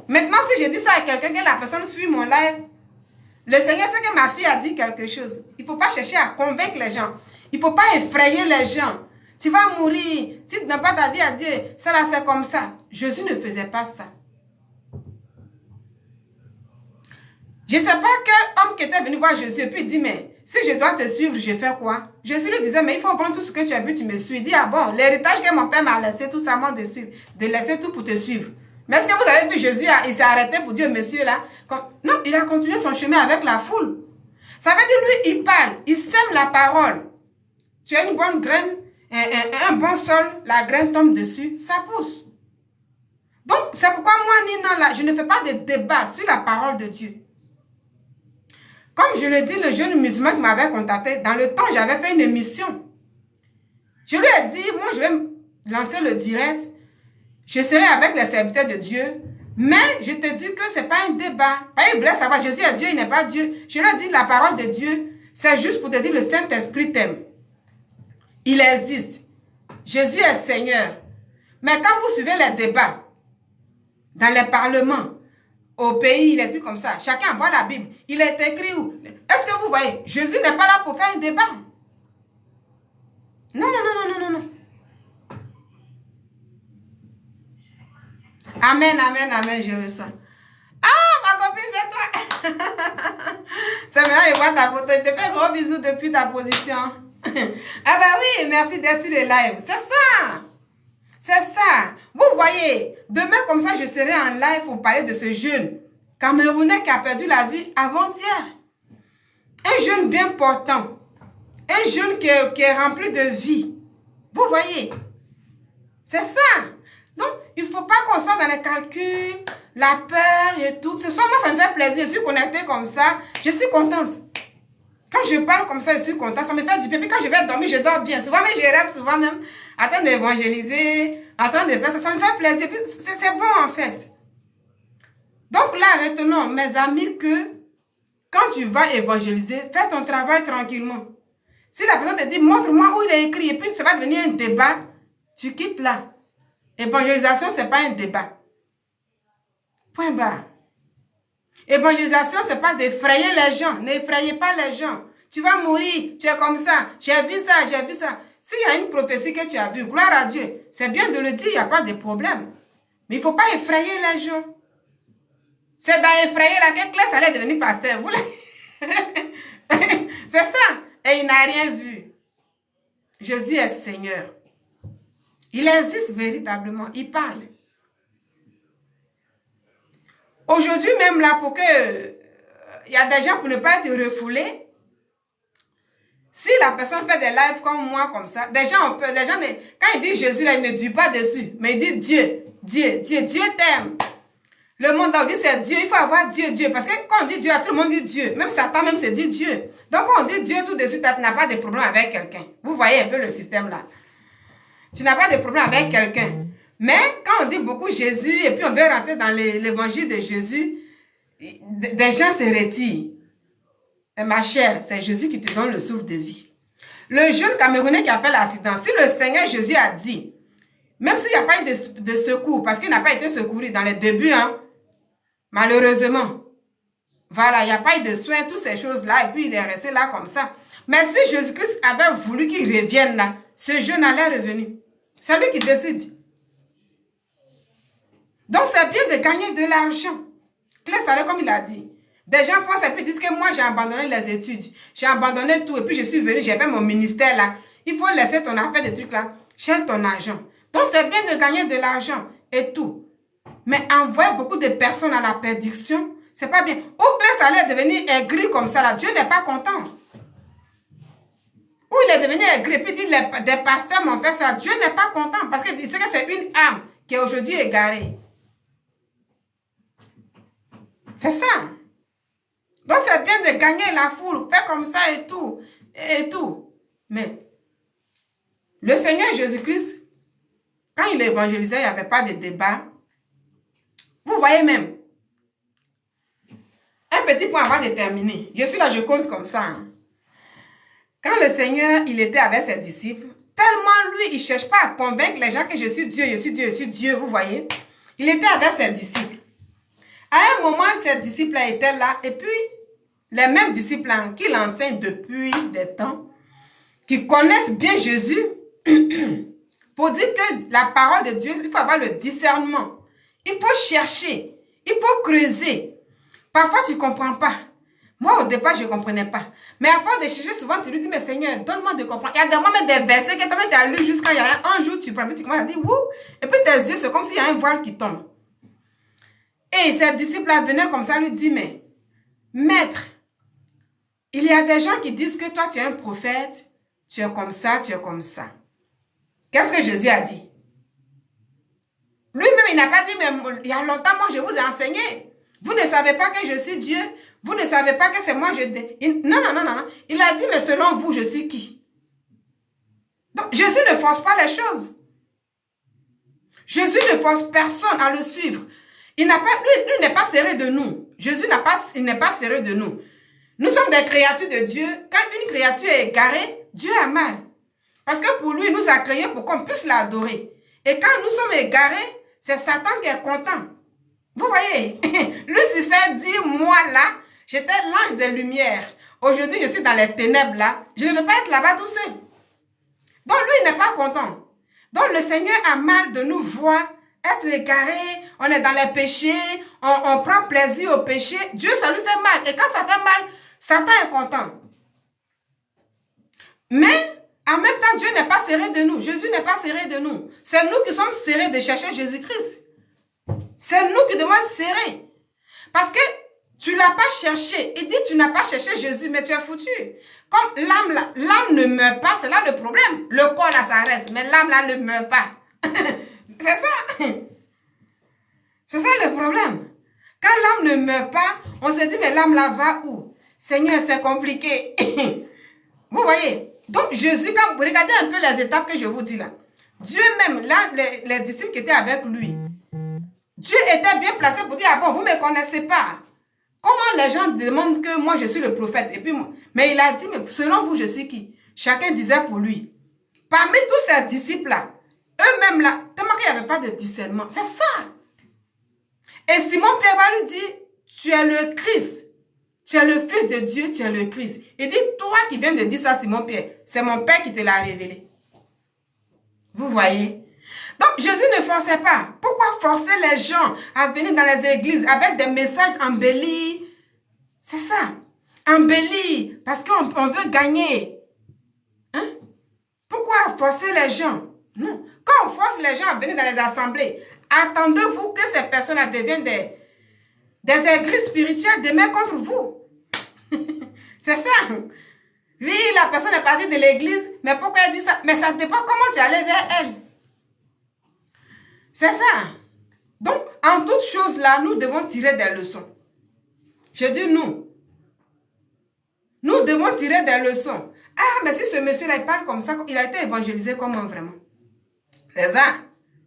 Maintenant, si je dis ça à quelqu'un, que la personne fuit mon live, le Seigneur sait que ma fille a dit quelque chose. Il ne faut pas chercher à convaincre les gens. Il ne faut pas effrayer les gens. Tu vas mourir. Si tu n'as pas ta vie à Dieu, ça là c'est comme ça. Jésus ne faisait pas ça. Je ne sais pas quel homme qui était venu voir Jésus et puis il dit, mais si je dois te suivre, je fais quoi? Jésus lui disait, mais il faut vendre tout ce que tu as vu, tu me suis. Il dit, ah bon, l'héritage que mon père m'a laissé, tout ça, moi de suivre, de laisser tout pour te suivre. Mais est-ce que vous avez vu Jésus, il s'est arrêté pour dire, monsieur là? Non, il a continué son chemin avec la foule. Ça veut dire, lui, il parle, il sème la parole. Tu as une bonne graine, un bon sol, la graine tombe dessus, ça pousse. Donc, c'est pourquoi moi, Nina, là, je ne fais pas de débat sur la parole de Dieu. Comme je le dis, le jeune musulman qui m'avait contacté, dans le temps, j'avais fait une émission. Je lui ai dit, moi, je vais lancer le direct. Je serai avec les serviteurs de Dieu. Mais je te dis que ce n'est pas un débat. Il voulait savoir, Jésus est Dieu, il n'est pas Dieu. Je lui ai dit, la parole de Dieu, c'est juste pour te dire, le Saint-Esprit t'aime. Il existe. Jésus est Seigneur. Mais quand vous suivez les débats, dans les parlements, au pays, les trucs comme ça. Chacun voit la Bible. Il est écrit où? Est-ce que vous voyez? Jésus n'est pas là pour faire un débat. Non, non, non, non, non, non. Amen, amen, amen, je le sens. Ah, ma copine, c'est toi. C'est maintenant, je vois ta photo. Je te fais un gros bisou depuis ta position. Ah ben oui, merci d'être sur le live. C'est ça. C'est ça. Vous voyez, demain comme ça, je serai en live pour parler de ce jeune Camerounais qui a perdu la vie avant-hier. Un jeune bien portant. Un jeune qui est rempli de vie. Vous voyez. C'est ça. Donc, il ne faut pas qu'on soit dans les calculs, la peur et tout. Ce soir, moi, ça me fait plaisir. Je suis connectée comme ça. Je suis contente. Quand je parle comme ça, je suis contente. Ça me fait du bien. Puis quand je vais dormir, je dors bien. Souvent, même, je rêve souvent même en train d'évangéliser, en train de faire ça. Ça me fait plaisir. C'est bon, en fait. Donc là, retenons, mes amis, que quand tu vas évangéliser, fais ton travail tranquillement. Si la personne te dit, montre-moi où il est écrit, et puis ça va devenir un débat, tu quittes là. Évangélisation, ce n'est pas un débat. Point barre. Évangélisation, ce n'est pas d'effrayer les gens. N'effrayez pas les gens. Tu vas mourir, tu es comme ça. J'ai vu ça, j'ai vu ça. S'il y a une prophétie que tu as vue, gloire à Dieu, c'est bien de le dire, il n'y a pas de problème. Mais il ne faut pas effrayer les gens. C'est dans effrayer là que Claire allait devenir pasteur. C'est ça. Et il n'a rien vu. Jésus est Seigneur. Il existe véritablement. Il parle. Aujourd'hui même là, pour que il y a des gens pour ne pas être refoulés. Si la personne fait des lives comme moi, comme ça, des gens ont peur. Les gens, quand ils disent Jésus, là, ils ne disent pas dessus. Mais ils disent Dieu. Dieu, Dieu, Dieu t'aime. Le monde a dit c'est Dieu. Il faut avoir Dieu, Dieu. Parce que quand on dit Dieu, tout le monde dit Dieu. Même Satan, même c'est dit Dieu. Donc quand on dit Dieu tout de suite, tu n'as pas de problème avec quelqu'un. Vous voyez un peu le système là. Tu n'as pas de problème avec quelqu'un. Mais quand on dit beaucoup Jésus et puis on veut rentrer dans l'évangile de Jésus, des gens se retirent. Et ma chère, c'est Jésus qui te donne le souffle de vie. Le jeune Camerounais qui a fait l'accident, si le Seigneur Jésus a dit, même s'il n'y a pas eu de secours, parce qu'il n'a pas été secouru dans les débuts, hein, malheureusement, voilà, il n'y a pas eu de soins, toutes ces choses-là, et puis il est resté là comme ça. Mais si Jésus-Christ avait voulu qu'il revienne là, ce jeune allait revenir. C'est lui qui décide. Donc, c'est bien de gagner de l'argent. Claire Salé, comme il a dit. Des gens font ça et puis disent que moi, j'ai abandonné les études. J'ai abandonné tout et puis je suis venu, j'ai fait mon ministère là. Il faut laisser ton affaire de trucs là. Cherche ton argent. Donc, c'est bien de gagner de l'argent et tout. Mais envoyer beaucoup de personnes à la perdition, c'est pas bien. Ou Claire Salé est devenu aigri comme ça là. Dieu n'est pas content. Ou il est devenu aigri et puis dit des pasteurs m'ont fait ça. Dieu n'est pas content parce qu'il sait que c'est une âme qui est aujourd'hui égarée. C'est ça. Donc, c'est bien de gagner la foule, faire comme ça et tout. Et tout. Mais, le Seigneur Jésus-Christ, quand il évangélisait, il n'y avait pas de débat. Vous voyez même. Un petit point avant de terminer. Je suis là, je cause comme ça. Hein. Quand le Seigneur, il était avec ses disciples, tellement lui, il ne cherche pas à convaincre les gens que je suis Dieu, je suis Dieu, je suis Dieu, vous voyez. Il était avec ses disciples. À un moment, ces disciples étaient là, et puis, les mêmes disciples qui l'enseignent depuis des temps, qui connaissent bien Jésus, pour dire que la parole de Dieu, il faut avoir le discernement. Il faut chercher, il faut creuser. Parfois, tu ne comprends pas. Moi, au départ, je ne comprenais pas. Mais à force de chercher, souvent, tu lui dis, mais Seigneur, donne-moi de comprendre. Il y a des moments, des versets que tu as lu jusqu'à il y a un jour, tu prends, tu commences à dire, wouh, et puis tes yeux, c'est comme s'il y a un voile qui tombe. Et ses disciples venaient comme ça, lui dit, mais, maître, il y a des gens qui disent que toi, tu es un prophète, tu es comme ça, tu es comme ça. Qu'est-ce que Jésus a dit? Lui-même, il n'a pas dit, mais il y a longtemps, moi, je vous ai enseigné. Vous ne savez pas que je suis Dieu. Vous ne savez pas que c'est moi. Non, non, non, non. Il a dit, mais selon vous, je suis qui? Donc, Jésus ne force pas les choses. Jésus ne force personne à le suivre. Il n'a pas, lui n'est pas serré de nous. Jésus n'est pas serré de nous. Nous sommes des créatures de Dieu. Quand une créature est égarée, Dieu a mal. Parce que pour lui, il nous a créés pour qu'on puisse l'adorer. Et quand nous sommes égarés, c'est Satan qui est content. Vous voyez, Lucifer dit, moi là, j'étais l'ange des lumières. Aujourd'hui, je suis dans les ténèbres là. Je ne veux pas être là-bas tout seul. Donc, lui, il n'est pas content. Donc, le Seigneur a mal de nous voir être égarés. On est dans les péchés. On prend plaisir au péché. Dieu, ça lui fait mal. Et quand ça fait mal, Satan est content. Mais, en même temps, Dieu n'est pas serré de nous. Jésus n'est pas serré de nous. C'est nous qui sommes serrés de chercher Jésus-Christ. C'est nous qui devons être serrés. Parce que tu ne l'as pas cherché. Il dit tu n'as pas cherché Jésus, mais tu es foutu. Comme l'âme ne meurt pas, c'est là le problème. Le corps là, ça reste, mais l'âme là ne meurt pas. C'est ça. C'est ça le problème. Quand l'âme ne meurt pas, on se dit mais l'âme là va où? Seigneur, c'est compliqué. Vous voyez? Donc Jésus, quand vous regardez un peu les étapes que je vous dis là, Dieu même, là, les disciples qui étaient avec lui, Dieu était bien placé pour dire, ah bon, vous ne me connaissez pas. Comment les gens demandent que moi je suis le prophète et puis moi, mais il a dit, mais selon vous, je suis qui? Chacun disait pour lui. Parmi tous ces disciples-là, eux-mêmes là, tellement qu'il n'y avait pas de discernement. C'est ça. Et Simon-Pierre va lui dire, tu es le Christ. Tu es le Fils de Dieu, tu es le Christ. Il dit, toi qui viens de dire ça, Simon-Pierre, c'est mon Père qui te l'a révélé. Vous voyez? Donc, Jésus ne forçait pas. Pourquoi forcer les gens à venir dans les églises avec des messages embellis? C'est ça. Embellis, parce qu'on veut gagner. Hein? Pourquoi forcer les gens? Non. Quand on force les gens à venir dans les assemblées, attendez-vous que ces personnes deviennent des églises spirituelles demain contre vous. C'est ça. Oui, la personne est partie de l'église, mais pourquoi elle dit ça? Mais ça dépend comment tu allais vers elle. C'est ça. Donc, en toutes choses là, nous devons tirer des leçons. Je dis nous. Nous devons tirer des leçons. Ah, mais si ce monsieur-là, il parle comme ça, il a été évangélisé comment vraiment? C'est ça.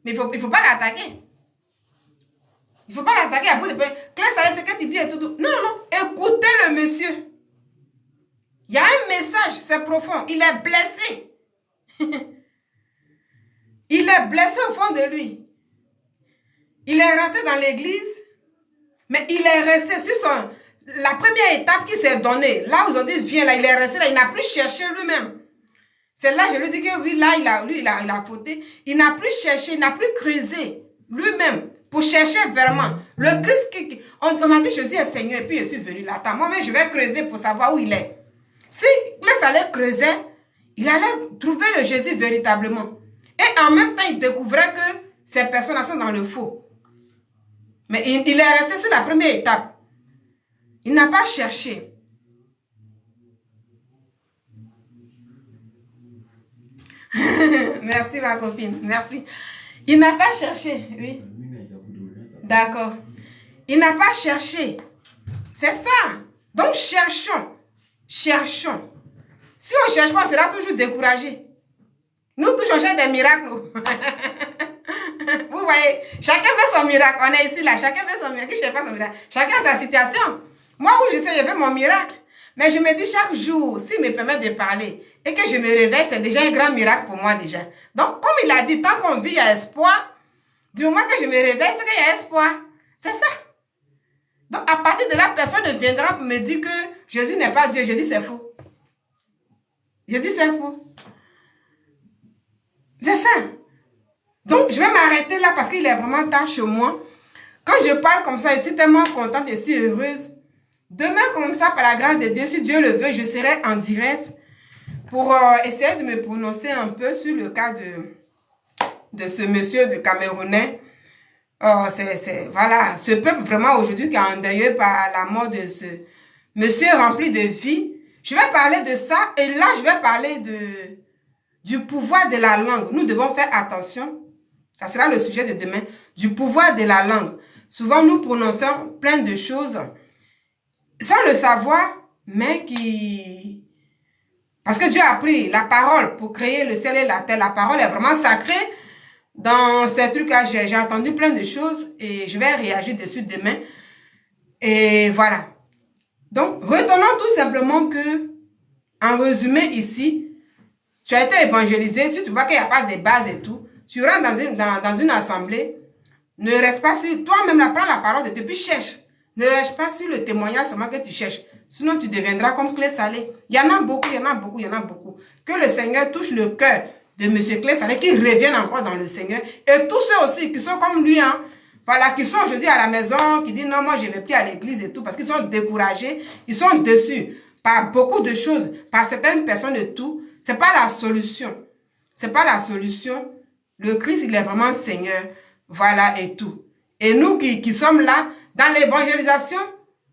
Mais il ne faut pas l'attaquer. Il ne faut pas l'attaquer à bout de pain. Claire, c'est ce que tu dis et tout. Non, non. Écoutez le monsieur. Il y a un message, c'est profond. Il est blessé. Il est blessé au fond de lui. Il est rentré dans l'église, mais il est resté sur la première étape qui s'est donnée. Là où ils ont dit, viens là, il est resté là. Il n'a plus cherché lui-même. C'est là, je lui dis que oui, là, il a fauté. Il n'a plus cherché, il n'a plus creusé lui-même pour chercher vraiment. Le Christ, on m'a dit Jésus est Seigneur et puis je suis venu là. Attends, moi-même, je vais creuser pour savoir où il est. Si Christ allait creuser, il allait trouver le Jésus véritablement. Et en même temps, il découvrait que ces personnes sont dans le faux. Mais il est resté sur la première étape. Il n'a pas cherché. Merci ma copine, merci. Il n'a pas cherché, oui. D'accord. Il n'a pas cherché. C'est ça. Donc cherchons. Cherchons. Si on ne cherche pas, on sera toujours découragé. Nous tous on cherche des miracles. Vous voyez, chacun fait son miracle. On est ici là, chacun fait son miracle. Je ne sais pas son miracle. Chacun a sa situation. Moi où je sais, je fais mon miracle. Mais je me dis chaque jour, s'il me permet de parler et que je me réveille, c'est déjà un grand miracle pour moi déjà. Donc, comme il a dit, tant qu'on vit, il y a espoir. Du moment que je me réveille, c'est qu'il y a espoir. C'est ça. Donc, à partir de là, personne ne viendra pour me dire que Jésus n'est pas Dieu. Je dis c'est faux. Je dis c'est faux. C'est ça. Donc, je vais m'arrêter là parce qu'il est vraiment tard chez moi. Quand je parle comme ça, je suis tellement contente et si heureuse. Demain, comme ça, par la grâce de Dieu, si Dieu le veut, je serai en direct pour essayer de me prononcer un peu sur le cas de ce monsieur de Camerounais. Voilà, ce peuple vraiment aujourd'hui qui est endeuillé par la mort de ce monsieur rempli de vie. Je vais parler de ça et là, je vais parler du pouvoir de la langue. Nous devons faire attention. Ça sera le sujet de demain. Du pouvoir de la langue. Souvent, nous prononçons plein de choses sans le savoir, mais qui... Parce que Dieu a pris la parole pour créer le ciel et la terre. La parole est vraiment sacrée. Dans ces trucs-là, j'ai entendu plein de choses et je vais réagir dessus demain. Et voilà. Donc, retenons tout simplement que, en résumé ici, tu as été évangélisé. Si tu vois qu'il n'y a pas de base et tout, tu rentres dans une assemblée. Ne reste pas sur toi-même, prends la parole de Dieu, puis cherche. Ne reste pas sur le témoignage seulement que tu cherches. Sinon, tu deviendras comme Clé Salé. Il y en a beaucoup, il y en a beaucoup, il y en a beaucoup. Que le Seigneur touche le cœur de M. Clé Salé, qu'il revienne encore dans le Seigneur. Et tous ceux aussi qui sont comme lui, hein, voilà, qui sont aujourd'hui à la maison, qui disent non, moi je ne vais plus à l'église et tout, parce qu'ils sont découragés, ils sont déçus par beaucoup de choses, par certaines personnes et tout. Ce n'est pas la solution. Ce n'est pas la solution. Le Christ, il est vraiment Seigneur. Voilà et tout. Et nous qui sommes là, dans l'évangélisation,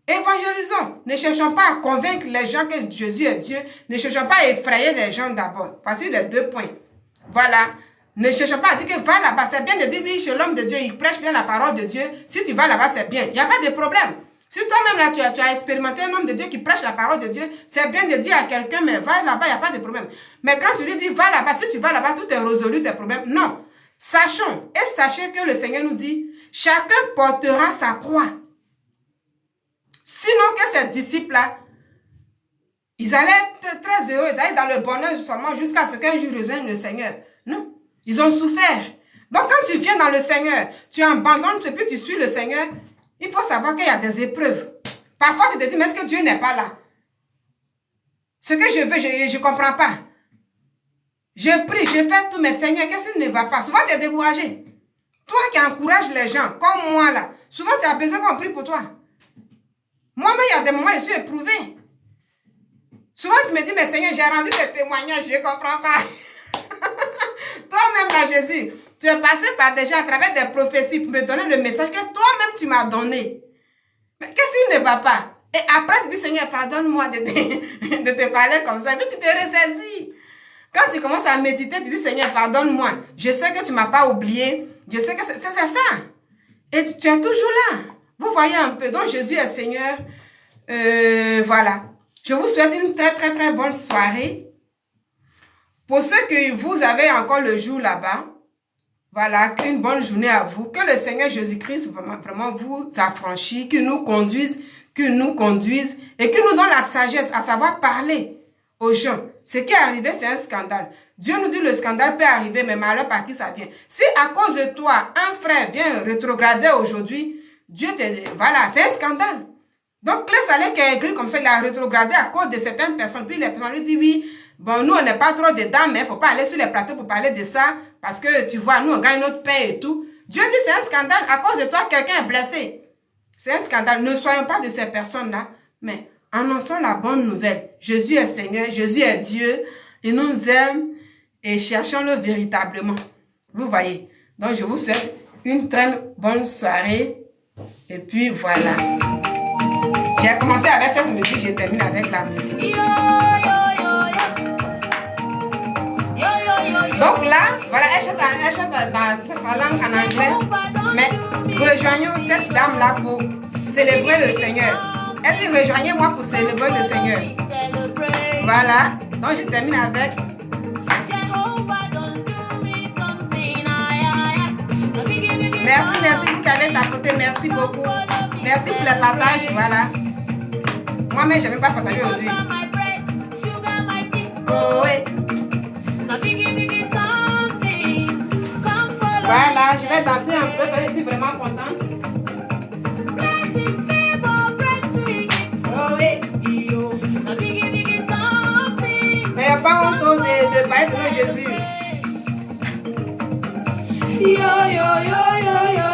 évangélisons. Ne cherchons pas à convaincre les gens que Jésus est Dieu. Ne cherchons pas à effrayer les gens d'abord. Voici les 2 points. Voilà. Ne cherchons pas à dire que va là-bas. C'est bien de dire oui, chez l'homme de Dieu, il prêche bien la parole de Dieu. Si tu vas là-bas, c'est bien. Il n'y a pas de problème. Si toi-même là, tu as expérimenté un homme de Dieu qui prêche la parole de Dieu, c'est bien de dire à quelqu'un, mais va là-bas, il n'y a pas de problème. Mais quand tu lui dis va là-bas, si tu vas là-bas, tout est résolu, tes problèmes. Non. Sachons et sachez que le Seigneur nous dit, chacun portera sa croix. Sinon que ces disciples-là, ils allaient être très heureux d'aller dans le bonheur seulement jusqu'à ce qu'un jour ils rejoignent le Seigneur. Non, ils ont souffert. Donc quand tu viens dans le Seigneur, tu abandonnes et puis tu suis le Seigneur, il faut savoir qu'il y a des épreuves. Parfois tu te dis, mais est-ce que Dieu n'est pas là? Ce que je veux, je ne comprends pas. Je prie, je fais tout, mais Seigneur, qu'est-ce qui ne va pas? Souvent tu es découragé. Toi qui encourages les gens, comme moi là, souvent tu as besoin qu'on prie pour toi. Moi-même, il y a des moments où je suis éprouvée. Souvent, tu me dis, mais Seigneur, j'ai rendu des témoignages, je ne comprends pas. Toi-même, là, Jésus, tu es passé par déjà à travers des prophéties pour me donner le message que toi-même, tu m'as donné. Mais qu'est-ce qui ne va pas? Et après, tu dis, Seigneur, pardonne-moi de te parler comme ça. Mais tu te ressaisis. Quand tu commences à méditer, tu dis, Seigneur, pardonne-moi. Je sais que tu ne m'as pas oublié. Je sais que c'est ça. Et tu es toujours là. Vous voyez un peu. Donc, Jésus est Seigneur. Voilà. Je vous souhaite une très, très, très bonne soirée. Pour ceux que vous avez encore le jour là-bas, voilà, qu'une bonne journée à vous. Que le Seigneur Jésus-Christ vraiment vous affranchisse, qu'il nous conduise et qu'il nous donne la sagesse à savoir parler aux gens. Ce qui est arrivé, c'est un scandale. Dieu nous dit le scandale peut arriver, mais malheur par qui ça vient. Si à cause de toi, un frère vient rétrograder aujourd'hui, Dieu te... Voilà, c'est un scandale. Donc, Clé Salé qui a écrit comme ça, il a rétrogradé à cause de certaines personnes. Puis les personnes lui disent, oui, bon, nous, on n'est pas trop dedans, mais il ne faut pas aller sur les plateaux pour parler de ça, parce que, tu vois, nous, on gagne notre pain et tout. Dieu dit, c'est un scandale. À cause de toi, quelqu'un est blessé. C'est un scandale. Ne soyons pas de ces personnes-là, mais annonçons la bonne nouvelle. Jésus est Seigneur, Jésus est Dieu, il nous aime et cherchons-le véritablement. Vous voyez. Donc, je vous souhaite une très bonne soirée. Et puis, voilà. J'ai commencé avec cette musique, je termine avec la musique. Donc là, voilà, elle chante dans sa langue en anglais. Mais rejoignons cette dame-là pour célébrer le Seigneur. Elle dit, rejoignez-moi pour célébrer le Seigneur. Voilà, donc je termine avec... Merci, vous qui avez à côté, merci beaucoup. Merci pour le partage, voilà. Moi-même, je n'ai pas partagé aujourd'hui. Oh oui. Voilà, je vais danser un peu, parce que je suis vraiment contente. Oh oui. Mais il n'y a pas honte de parler de notre Jésus. Yo, yo, yo, yo, yo.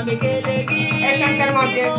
Elle chante tellement bien.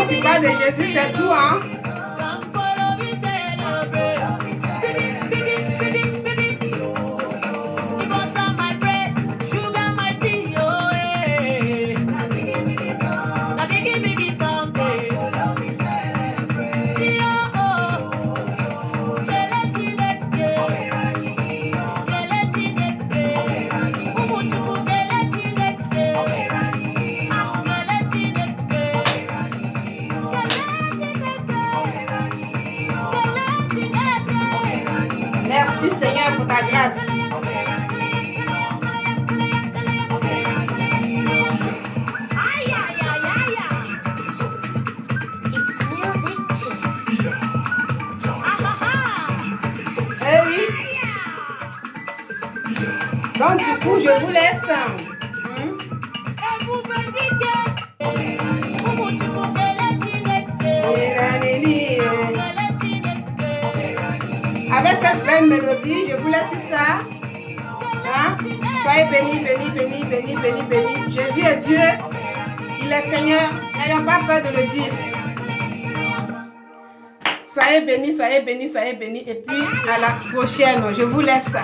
tu parles de Jésus, c'est tout, hein? Merci Seigneur pour ta grâce. Eh oui. Donc du coup, je vous laisse. Avec cette belle mélodie, je vous laisse sur ça. Hein? Soyez bénis, bénis, bénis, bénis, bénis, bénis. Jésus est Dieu. Il est Seigneur. N'ayons pas peur de le dire. Soyez bénis, soyez bénis, soyez bénis. Et puis, à la prochaine. Je vous laisse.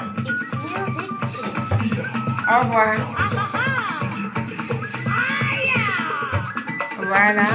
Au revoir. Voilà.